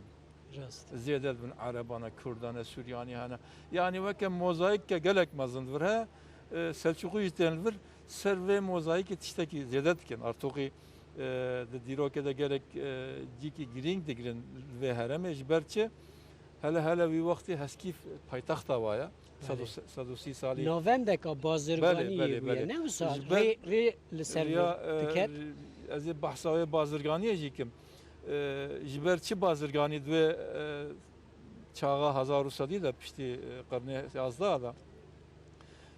راست Ziyade bin Arabana, Kurdana, Süryani hana. Yani veke mozaik ke gelek mazındır ha. Selçuklu istenildir. Ser ve mozaik etişteki ziyadetken Artuk'i de diroke de gerek ciki giring de girin ve hereme jberçe hele bir vakti heskif paytaxta vaya. Sadusi sali. ناوندکا بازرگانی بله، بوده بله. نه وسال بله. ری لسر دکت از بحثای بازرگانی جیکم جبرچی بازرگانی دوی çağa Hazar Usadi da pişti qarne yazda da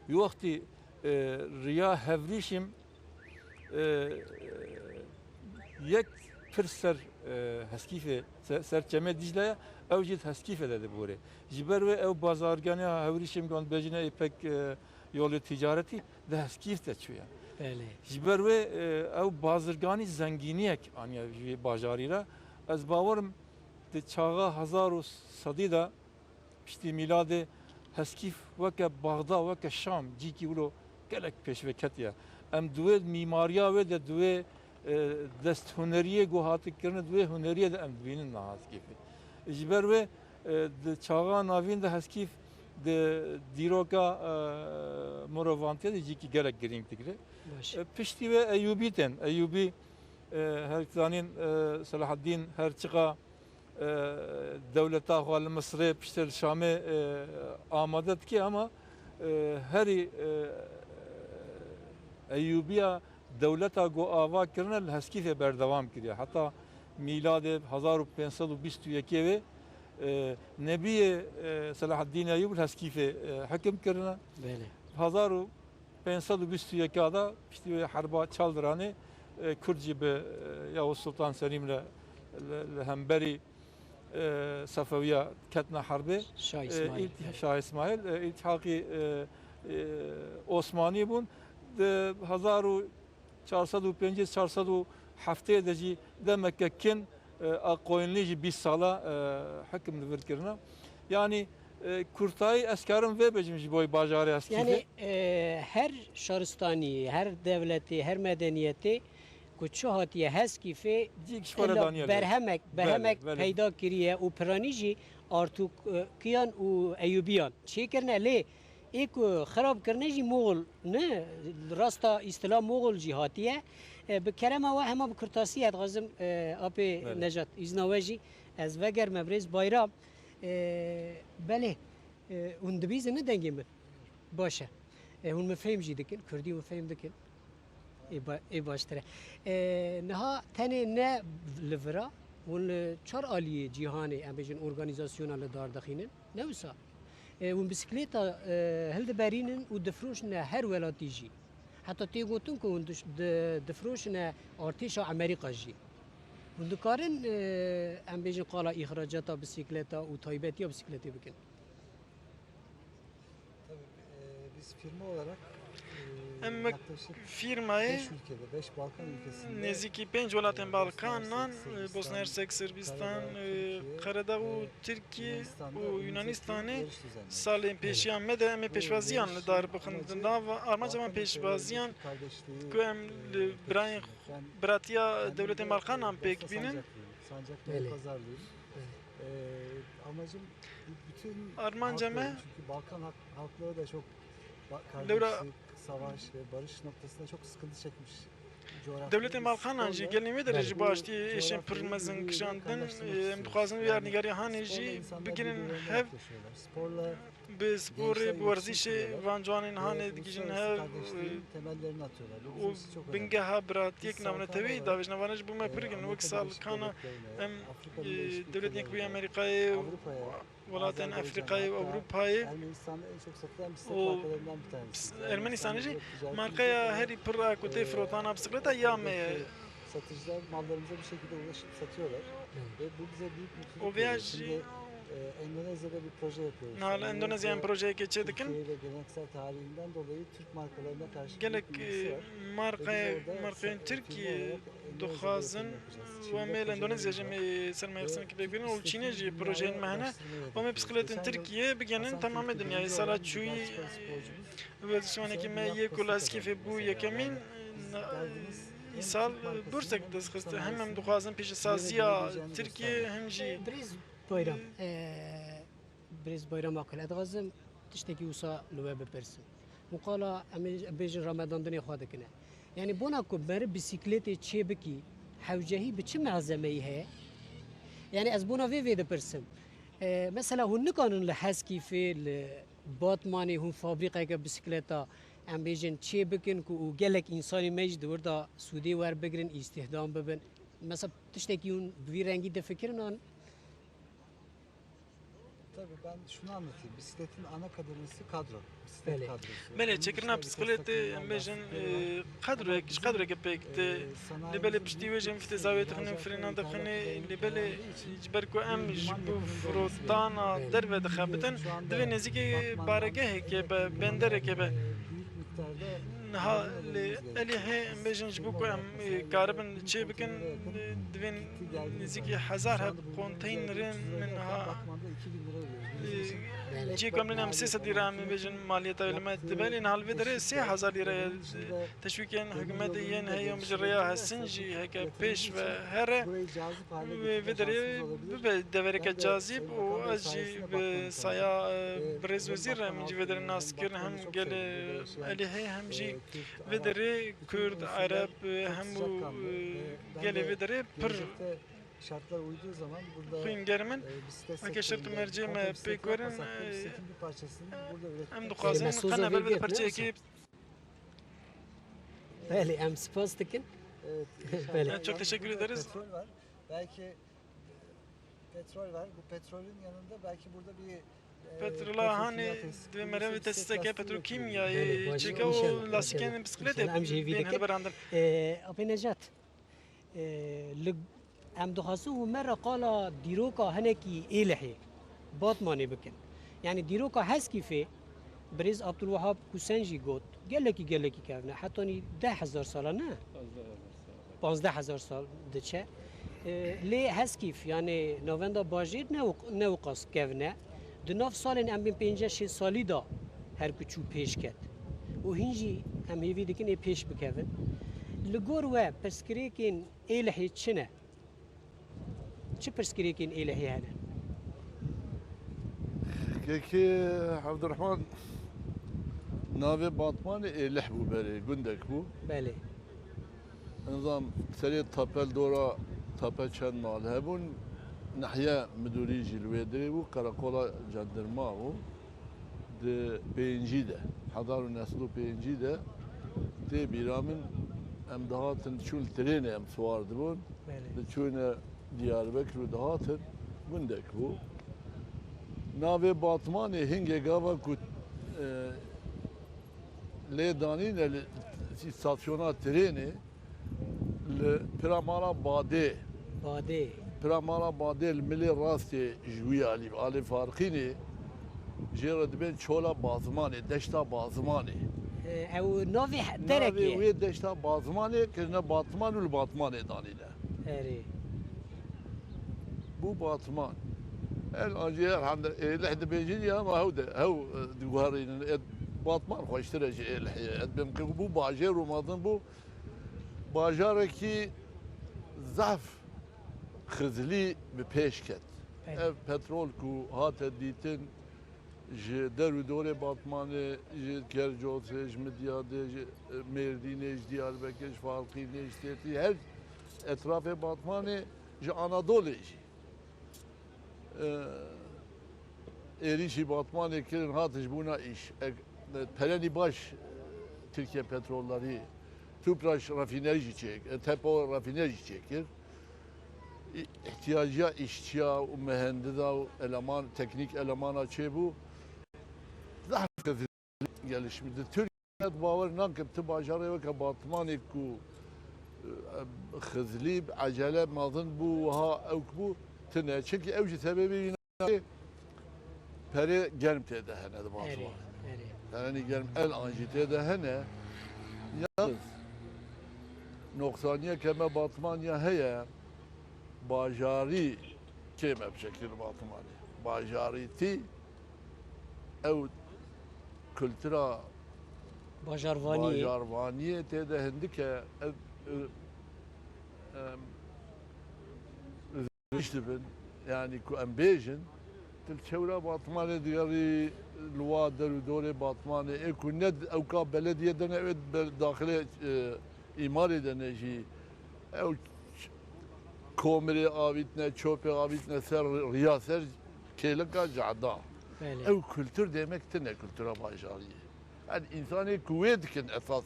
bir vakti riya hevrişim yek pirser heskife serçeme Dicle'ye evcid heskife dedi buri. Jiber ve ev bazargani hevrişim gond bejine ipek yolu ticareti de heskif de çuya. بله Jiber ve ev bazargani zenginiyek anya bajarira az bavarım de çağa Hazar Usadi da pişti milade heskif veke Bağda veke Şam ciki ulo gelek peşveketiye. Em duve mimariya ve de duve dest hüneriye guhatik kirne duve hüneriye de em duvinin nahaz gibi. Jiber ve de çağa navin de heskif de diroka morovantiye de ciki gelek giring tigre. باشه Pişti ve Eyyubi'ten. Eyyubi her zanin Selahaddin her çıka devleta hali Mısır'ı piştir Şam'ı amadet ki ama heri Eyyubiya devleta go ava kirne heskife berdevam kiriye. Hatta milad-ı 1522 ve Nebi Selahaddin Eyyub heskife hüküm kirne. بله 1522 da işte harba çaldıranı Kürtçi be Yavuz Sultan Selim'le hemberi Safeviya ketna harbi Şah İsmail. Şah İsmail İltihaki Osmani bun 1405-407 de demek ki kin aqoyunlu 20 sala hüküm verkirna. Yani Kurtay eskarın ve becimci boy bacarı eskifi. Yani her şaristani, her devleti, her medeniyeti kuçu hatiye heskifi berhemek Bele. peyda kiriye u praniji artık kiyan u Eyyubiyan. Çekirne le ek xarab करने जी Mughal ne rasta istilah Muğul cihatiye bi kerema ve hema bi kurtasiyet gazım apı Necat iznaveji ez veger mebrez bayram bele und dibize ne dengin mi başa hun mefhem jî dikin Kurdî mefhem dikin baştır neha tene ne livra hun çar aliye cihani em bejin organizasyona li dar daxinin ne wisa ون بسكليتا هل دبارينن ودفروشنا هر ولاتي جي حتى تيغوتن كون دفروشنا ارتيشا امريكا جي وندكارن ام بيجن قالا اخراجاتا بسكليتا وتايبتيا بسكليتي بكن Tabii biz firma olarak Ama yaklaşık firmayı 5 ülkede, 5 Balkan ülkesinde Neziki 5 welatên Balkanan, Bosna Hersek, Sırbistan, Karadağ û Tirkiye û Yunanistanê salên pêşiyan me de em ê pêşwaziyan li dar bixin nav armanca van pêşwaziyan ku em li birayên biratiya devletên Balkanan pêk bînin. Sancaklı'yı pazarlayayım. Amacım bütün Armanca me halkların, çünkü Balkan halkları da çok Levra- kardeşlik, savaş ve barış noktasında çok sıkıntı çekmiş coğrafya. devletên Balkanan jî gelên wê derê ji baştî êşên pir mezin kişandin em dixwazin wê yarnîgariya hanê jî biginin hev sporla bi sporê bi werzîşê van ciwanên hanê digîjin hev kardeşliğin temellerini atıyorlar. Bu û bizim için çok önemli. bingeha biratiyek navnetewî davêjnavana ji bo me pir gin wek sal kana em devletên ku Amerîkayê û welatên Efrîqayê û Ewropayê Ermenistan'da en çok satılan bisiklet O markalarından bir tanesi. Ermenistanê jî Ticaret markaya herî pir a ku tê firotana bisikleta ya me ye. Satıcılar mallarımıza bir şekilde ulaşıp satıyorlar. Ve bu bize büyük mutluluk O veriyor. viaj- Şimdi Endonezya'da bir proje yapıyoruz. Nal Endonezyan projeyekê çê dikin Türkiye ve geleneksel tarihinden dolayı Türk markalarına karşı gelek büyük bir ilgisi var. markayên Tirkiye dixwazin we me li Endonezya jî me sermayexistinekî pêkbirin û Çînê jî projeyên me hene we me bisikletên Tirkiye biginin tamamê dinyayê sala çûyî werzişvanekî me yê ku leskîfê bû yekemîn îsal bursek destxist hem em dixwazin pêşesaziya Tirkiye hem jî بريز بايرام بريز بايرام اكل ادغازم تشتكي وصا لو ببرسم وقالا بيجن رمضان دنيا خادكنا يعني بوناكو بر بسيكليتي تشيبكي حوجهي بچم عزمي هي يعني از بونا في ده برسم مثلا هن كانوا لحسكي في باتماني هم فابريقه بسيكليتا ام بيجن تشيبكن كو جلك انساني مجد وردا سودي ور بگرن استخدام ببن مثلا تشتكيون بوي رنگي ده فكرنا Tabii ben şunu anlatayım. Bisikletin ana kademesi kadro. Bisiklet Öyle. kadrosu. Belê çekirina bisikletê em bêjin qedrek ji qedreke pêk te li belê piştî wê jî em fîtê zavê dixinin frênan dixinê li belê ji ber ku em ji bo firotana derve dixebitin divê nêzîkê baregehekê be benderekê be Büyük miktarda niha li elê hê em bêjin ji bo ku em karibin çê bikin divê nêzîkî hezar heb konteynerên min niha Batman'da 2000 lira ödüyoruz. جی کاملا هم 300 لیره هم بجن مالیت علمت دبلی نهال بدره 3000 لیره تشویکن حکومت یین هیام جریا هسنجی هک پیش و هر Burayı cazip hale ve getirme vedere şansımız olabilir. be devereke cazip o aji be saya brez vezir hem ji vedere naskir hem gel ali he hem ji vedere Kürt Arap hem bu gel vedere pır Gelecekte şartlar uyduğu zaman burada xuyên germin bisiklet Arkadaşlar, sektöründe merceğime komple bisiklet pek verin, yapmasak da bisikletin bir parçasını burada üretmek. hem dixwazin Mesûza qena bel Vêgir, parça ne ekip بله ام سپاس دکن Evet, Böyle. inşallah. Çok teşekkür Burada ederiz. Petrol var. Belki petrol var. Bu petrolün yanında belki burada bir Petrola hani merevi tesisteke petrokimyayı Bale, çeke inşallah, o lastiklerin inşallah. bisiklete İnşallah, em jêvî ben dikin. hadi berandım. Apê Necat, em dixwazin û me re qala dîroka hinekî êlihê batmanê bikin. Yani dîroka heskîfê Birêz Abdulwehab Kusen jî got gelekî kevne hetanî 10,000 sala ne? 15,000 sal diçe. Lê heskîf yani navenda bajêr ne qas kevne. Di nav salên em bên 5-6 salî da her kuçû pêş ket. û hîn jî em hêvî dikin ê pêş bikevin. Li gor we pirsgirêkên êlihê çi ne? Çi pirsgirêkên êlihê hene? Keki Abdurrahman nave Batmanê êlih bû berê gundek bû. Belê. Nizam serê tapel dora tape çend mal hebûn nehiye müdûrî jî li wê dirê bû karakola jandarma bû di pêncî de hezar û nesl û pêncî de tê bîra min em dihatin çûn li tirênê em swar dibûn Belê. diçûne Diyarbekir û dihatin gundek bû. Navê Batmanê hingê gava ku lê danîne li stasyona tirênê li Piramala Badê Badê. Piramala Badê li milê rastê ji wî alî farqînê jê re dibên çola Bazmanê deşta Bazmanê. Ew navê Navê derekê. wê deşta Bazmanê kirine Batman û li Batmanê danîne. Erê. Bu Batman. El acı elhamdülillah elih dibêjî ya ama hew de hew diguharînin Batman xweştir e ji êlihê. Ez bim ki bu bajêr û mezin bu bajarekî zef xizlî bi pêş ket. Evet. Ev petrol ku hate dîtin ji der û dorê Batmanê ji Kercosê ji Midyadê ji Mêrdînê ji Diyarbekir ji Falqînê ji Têtî her etrafê Batmanê ji Anadolê jî. Êrişî Batmanê kirin hat ji bûna îş. Perenî baş Tirkiye Petrollerî Tüpraş rafinerî jî çêk, Tepo rafinerî jî çêkir. İhtiyaciya işçiya û mühendisa û eleman, teknik elemana çêbû. Zahmet gelişmedi. Türkiye bawer nakim tu bajarê weke Batmanê ku xizlî acele mezin bû wiha ew bû tune. Çünkü ew jî sebebî perê germ tê de hene di Erê. Batman. Erê. Yani germ el an jî tê de hene. Yalnız noksaniye keme Batman ya heye bajarî kêm ev şekil Batmanê. Bajarî tî ew kültüra Bajarvaniyê. bajarvaniyê tê de hindike ev dibin yani ku em bêjin til çewra Batmanê digarî luwa der û dorê Batmanê ê ku ne ew ka belediye de ne ew daxilê îmarê de ne jî ew komirê avîtne çopê avîtne ser riya ser kêlika ceda. Belê. Ew kültür demek tine kültüra bajariyê. Yani insanê ku wê dikin esas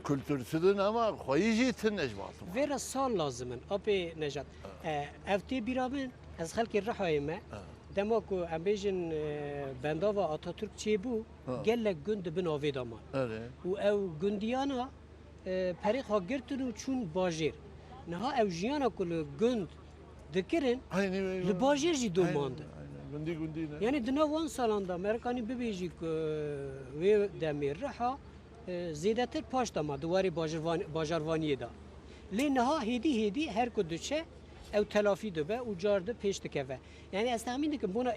kültürsüdün ama xwayî jî tine ji Batman. Vêra sal lazim in. Apê Necat. Ev tê bîra min ez xelkê Rihayê me dema ku em bêjin bendava Atatürk çêbû gelek gund dibin avê daman. Evet. û ew gundiyana perê xwe girtin û çûn bajêr. Niha ew jiyana ku li gund dikirin Aynı li bajêr jî domandin. Gundi gundi ne? Yani di nav wan salan da Merkanî bibêjî ku wê demê Riha zêdetir paş dema di warê bajarvaniyê da. Lê niha hêdî her ku diçe ew telafî dibe û car di pêş dikeve. Yani ez tehmîn dikim bona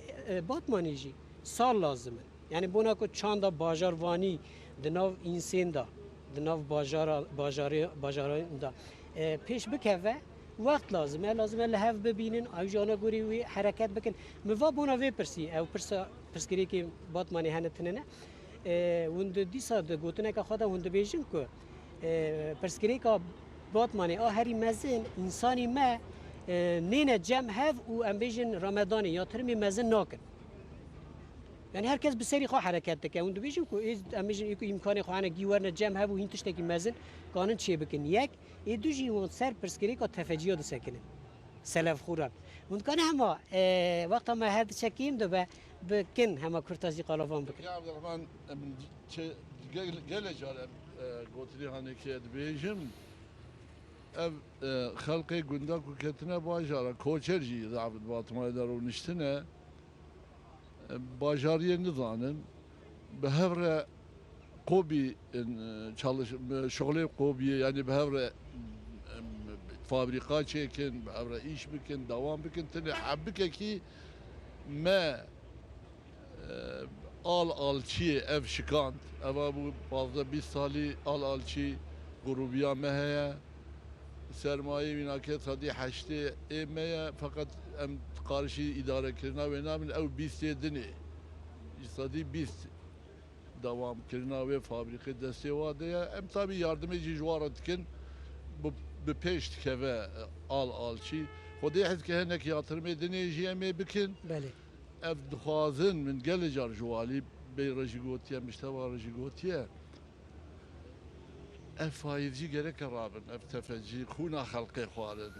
Batmanê jî sal lazim in. Yani bona ku çanda bajarvanî di nav însên da di nav bajarên da pêş bikeve وقت lazım. Lazım li hev bibînin ew jî ana gorî wê hereket bikin. Min va bona vê pirsî ew pirsgirêkê Batmanê hene tinine. Hûn di dîsa di gotineka xwe de hûn dibêjin ku pirsgirêka Batmanê a herî mezin însanî me nêne cem hev û em bêjin Ramedanê ya tirimê mezin nakin. Yani herkes bi serî xwe hereket dike. Hûn dibêjin ku em bêjin ku îmkanê xwe hene gî werne cem hev û hîn tiştekî mezin kanin çê bikin. Yek ê du jî hûn ser pirsgirêka tefeciya disekinin. Selevxûran. Und kann hema وقت ما هاد شكيم دو بكن هما كرتازي قلافان بكن Ya Abdurrahman gele carem gotri haneki edbejim ev halkı gündak hükümetine bajara koçerci David Batma der oniştine bajariye nizanın behevre kobi çalış şogli kobi yani behevre fabrika çekin behevre iş bikin devam bikin tane habbike ki me al alçı ev şikant eva bu fazla bir sali al alçı grubiya meheye sermaye minaket hadi haşte emeye fakat em karşı idare kirna ve namin ev bist edini istadi bist devam kirna ve fabrika desteği em tabi yardım edici juaratkin bu peşt keve al alçı Xwedê hez ke hinek yatırım edinê jî em ê bikin بله ev dixwazin min gelê car ji walî bê re jî gotiye mişteva re jî gotiye ev faîzcî gereke rabin ev tefecî xûna xelqê xwarin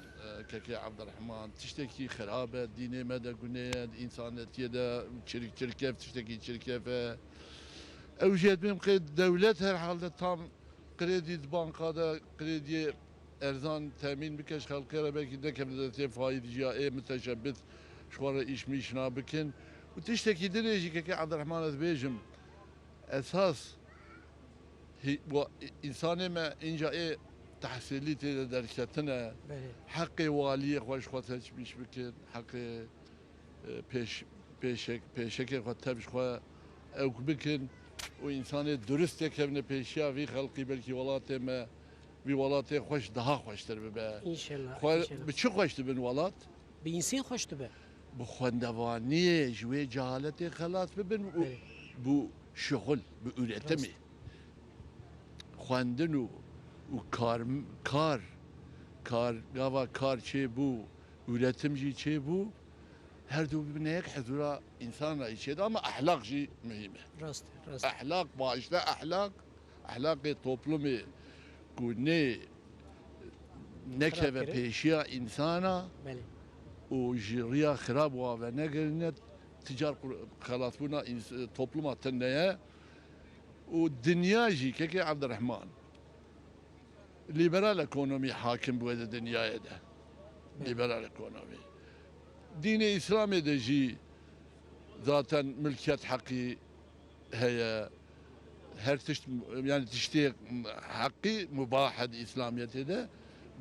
kekê Abdurrahman tiştekî xirab e dînê me de gunê ye însanetiyê de çirkev tiştekî çirkev e ew jê etmêm qê dewlet her halde tam kredî di banka de krediyê erzan temin bike ji xelkê re belkî nekevne tê faîzciya ê müteşebbis şwara iş mişna bikin û tiştekî dinê jî kekê Abdurrahman ez bêjim esas insanê me înca ê tehsilî tê de derketine بله heqê waliyê xwe ji xwe teçbîş bikin heqê pêşekê xwe tev ji xwe ew bikin û insanê durist tekevne pêşiya vî xelkî belkî welatê me vî welatê xweş daha xweştir bibe İnşallah bi çi xweş dibin welat بإنسان خوش تبه bi xwendevaniyê ji wê cehaletê xelas bibin û بله bu şuhul, bu üretimi. Xwendin û gava kar çê bû, üretim jî çê bû, her du bibine yek hezura insana içê de ama ahlak jî mühim e. راست راست Ahlak başta ahlakê toplumê ku nekeve Xirab kiri. pêşiya insana بله û ji riya xirab wa ve negirine ticar xelasbûna topluma teneye û dinya jî kekê Abdurrahman liberal ekonomî hakim bûye di dinyayê de liberal ekonomî dînê İslamê de jî zaten mülkiyet hakkı heye her tişt yani tiştê hakkı mübah di İslamiyetê de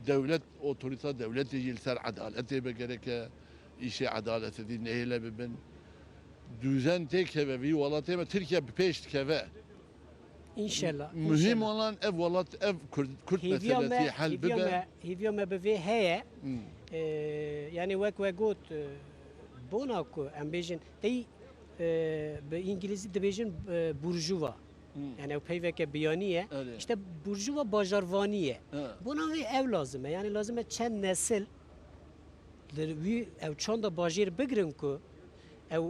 devlet otorite devletê jî li ser adaletê be gereke îşê adaletê dî nehêle bibin düzen tê keve vî welatê me Tirkiye bi pêş dikeve İnşallah mühim olan ev welat ev Kürt meselesî hel bibe هیویا me بوی هیه Hmm. yani وک وگوت بونا کو ام بیژن تی به انگلیسی دبیژن بورژوا yani o peyveke biyaniye Evet. işte burjuva bajarvaniye Ha. buna ve ev lazım yani lazım çend nesil vi ev çanda bajir bigrin ku ev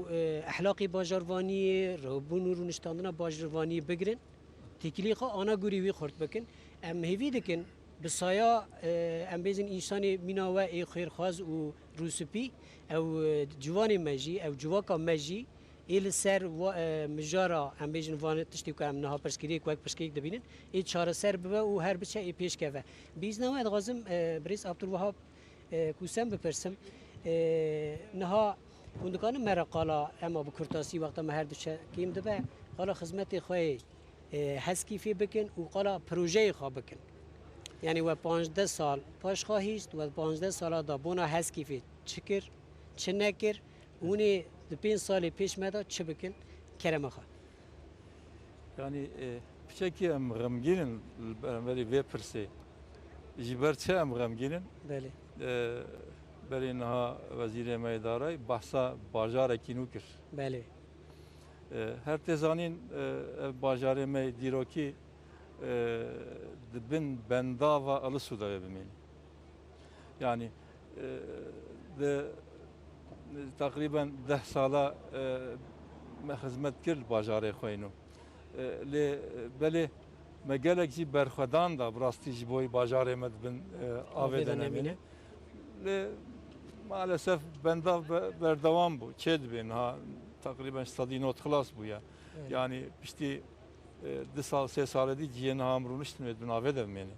ahlaki bajarvaniye robun runiştandına bajarvaniye bigrin tekiliqa ana guri vi xort bikin em hevi dikin bisaya em bezin insani mina ve e xêrxwaz û rûsipî ew ciwanê me jî ew civaka me jî ê li ser mijara em bêjin van tiştî ku em niha pirsgirêk wek pirsgirêk dibînin ê çareser bibe û her biçe ê pêşkeve bîzna we dixwazim Birêz Abdulwehab ku sem bipirsim niha hûn dikarin me re qala ema bi kurtasî wexta me her diçe kêm dibe qala xizmetê xwe heskî fê bikin û qala projeyê xwe bikin yani we 15 sal paş xwahîst we 15 sala da bona heskî fê çi kir çi nekir hûnê di 5 salê pêş me da çi bikin kereme xwe Yani piçekî em xemgînin li beraberî vê pirsê ji ber çi em xemgînin belê berê niha Wezîrê Mêdarayê behsa bajarekî nû kir. belê Her tê zanîn ev bajarê me dîrokî dibin bendava Ilisudaye bimînin. Yani de takriben 10 sala me xizmet kir li bajarê xwe nû. Lê belê me gelek jî berxwedan da bi rastî ji bo bajarê me dibin avê de nemîne. Lê maalesef benda berdevam bu. Çed bin ha takriben stadinot klas bu ya. Evet. Yani işte di sal se saledi ciyen hamrunuştun ve dunave demeni.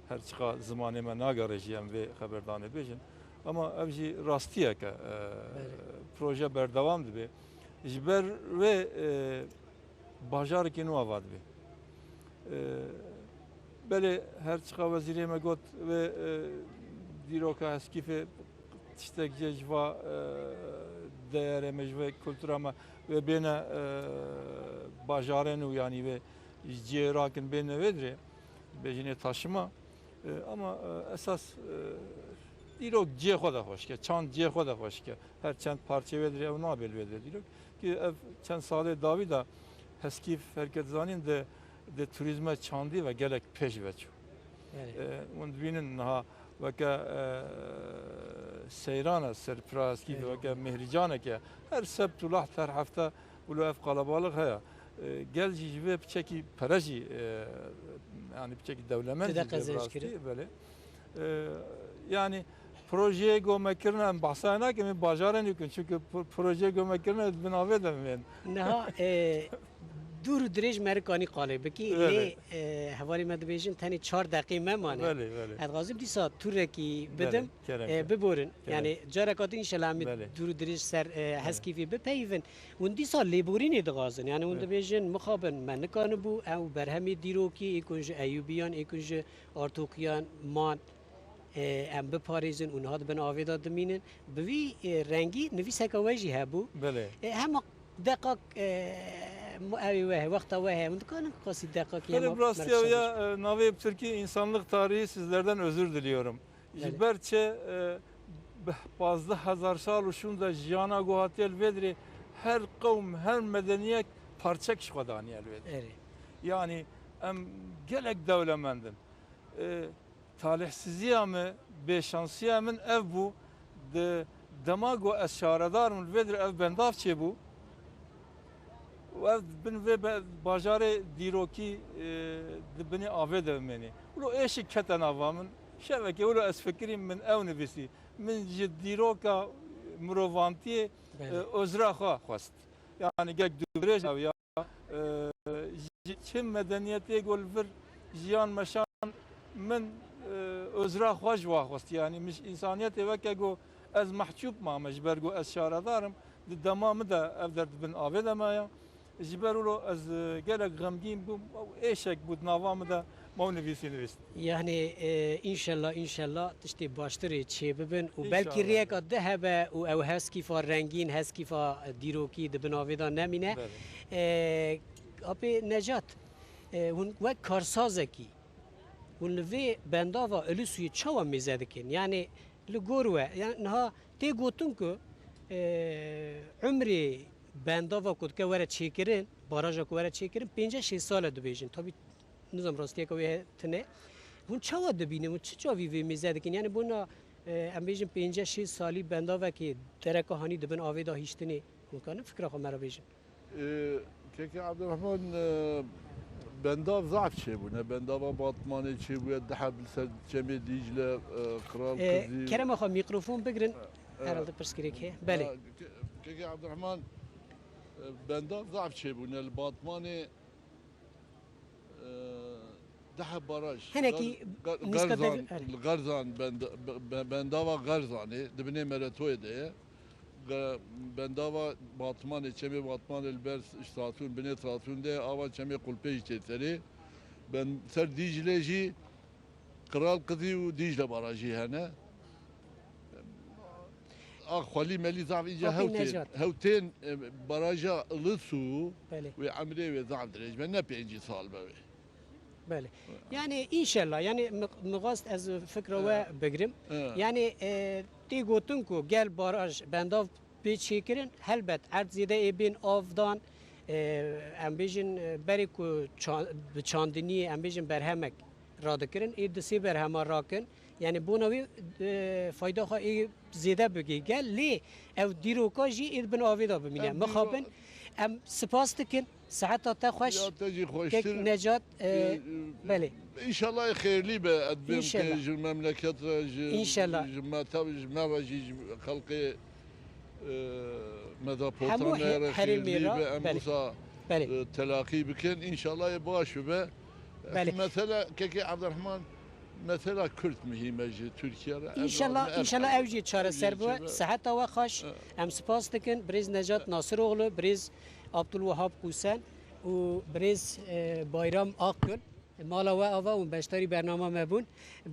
Her çıka zamanı me nagarajiyem ve haberdane bejin. Ama evji rastiye ke proje berdevam dibe. Jiber ve bajar ki nu avad be. Böyle her çıka veziriye me got ve diroka eskife tiştek cejva değere mecve kültürama ve bene bajarenu yani ve ciğerakin bene vedre bejine taşıma ama esas dirok ciğe da hoş ki çan ciğe da hoş ki her çent parça vedre ev nabel vedre dirok ki ev çent sale davi da heskif herkes zanin de turizme çandi ve gelek peş veçu. Und binin ha vaka seyrana serpraz ki vaka mehricana ki her sebt ulah her hafta ulu ev kalabalık haya gel jive bçeki paraji yani bçeki devlemen böyle yani projeye gömekirne bahsana ki mi bajaran yükün çünkü projeye gömekirne binave demeyin. Neha دور دريج مرکانی قاله بکی لی حوالی مدبیجن تنی 4 دقیقه ممانه. ادغازم دیسا توره کی بدم ببورن یعنی جاره کادی انشالله می دور دريج سر هسکی فی بپیون اون دیسا لیبورین ادغازن یعنی اون دبیجن مخابن من نکانه بو او برهمی دیروکی ایکنج ایوبیان ایکنج آرتوکیان مان ام بپاریزن اونها بن آویدا دمینن بوی رنگی نوی سکاویجی هبو هم دقیق وقت وقتها من كان قصيد دقيقة benim Rasya'ya Navib Türkiye insanlık tarihi sizlerden özür diliyorum. Jiberçe bazı hazar sal uşunda jiyana gohatel vedri her kavm her medeniyet parçak şukadaniyel vedri. Yani em gelek devlemendin. Talihsizliğe mi beşansiye min ev bu de demago eşaredar mı vedri ev bendafçe bu. bin ve bajarı diroki beni aved meni. Ulo eşik keten avamın şevke ulo esfekrim min ev nefisi min diroka murovantiye özraha khast. Yani gek dubrej ya çim medeniyeti golver jiyan meşan min özraha jwa khast yani miş insaniyet ve go az mahcup ma mecbergo az şaradarım damamı da evder bin aved maya. جبرولو از gelek gamgin bu eşek bu navamı da mavnevisi nevist. Yani inşallah işte baştırı çebibin u belki riyek adı hebe u ev heskifa rengin heskifa diroki de binavida nemine. Abi Necat hun ve karsazeki hun ve bendava ölü suyu çava mizedikin yani lugorwe yani ha te gotun ku ömrü bendava kod ke were çekirin baraja ku were çekirin 5-6 sal dibêjin tabii nizam rastiye ku tine hun çawa dibîne hun çavi ve mizedikin yani buna em bêjin 5-6 salî bendava ki dereka hani dibin avêda hiştini hun kanı fikra xwe me ra bêjin Keke Abdurrahman bendav zaaf çebune bendava batmanı çebuye daha bilser cemi Dicle kral kızı kerem xwe mikrofon bigirin herhalde pirsgirêk heye belê Keke Abdurrahman bendav zaaf çebune batmanı daha baraj heneki Garzan bendava Garzanı dibine meretoye de bendava batman çemi batman elber statun bine statun de ava çemi kulpe çeteri ben ser Dicle'ji kral kızı Dicle barajı hene Xwalî melî zav iyice hewtên baraja Ilısu ve Emre ve zav dirêj ne 5 sal be. Bele. Yani inşallah yani mıgast az fikra ve begrim. Yani ti gotun ku gel baraj bendav bir çekirin helbet ert zide ebin avdan ambijin beri ku çandini ambijin berhemek radikirin idsi berhema rakin yani bu nevi fayda ha zide begi gel li ev diroka ji id bin avida bimine mekhabin ام سپاس دکن صحت تا خوش Ya teci که hoştur. نجات بله İnşallah hayırlı be adbim İnşallah. ki memleket İnşallah. Metav mevaji halkı medapotane Hemu hayırlı herimi ra, be beli. emsa بله telaki bikin inşallah baş be. Beli. Mesela keki Abdurrahman mesela Kürt mühimeci Türkiye'de. İnşallah evci çare ser bu صحت تا خوش ام سپاس دکن بریز نجات ناصر oğlu بریز عبدالوهاب قوسن و بریز بایرام آقل مالا و آوا و بشتاری برنامه مبون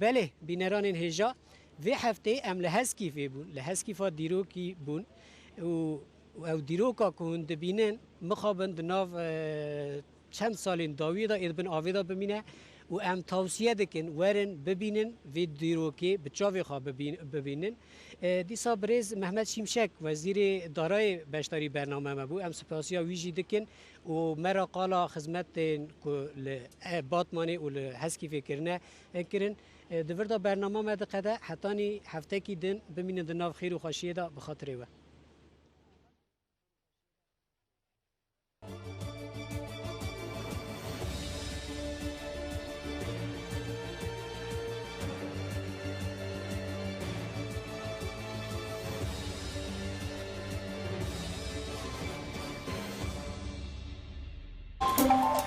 بله بینران هجا و هفته ام لحظکی فی بون لحظکی فا دیرو کی بون و دیرو کا کهون دبینن مخابند ناو چند سالین داوی دا ادبن آوی دا بمینه و ام توصیه دکن ورن ببینن و دیروکی بچاوی خواه ببینن دیسا بریز محمد شیمشک وزیر دارای بشتاری برنامه مبو ام سپاسیا ویجی دکن و مرا قالا خدمت باتمانی و حسکی فکرنه کرن دور دا برنامه مدقده حتانی هفته کی دن ببینن دناو خیر و خوشیه دا بخاطره و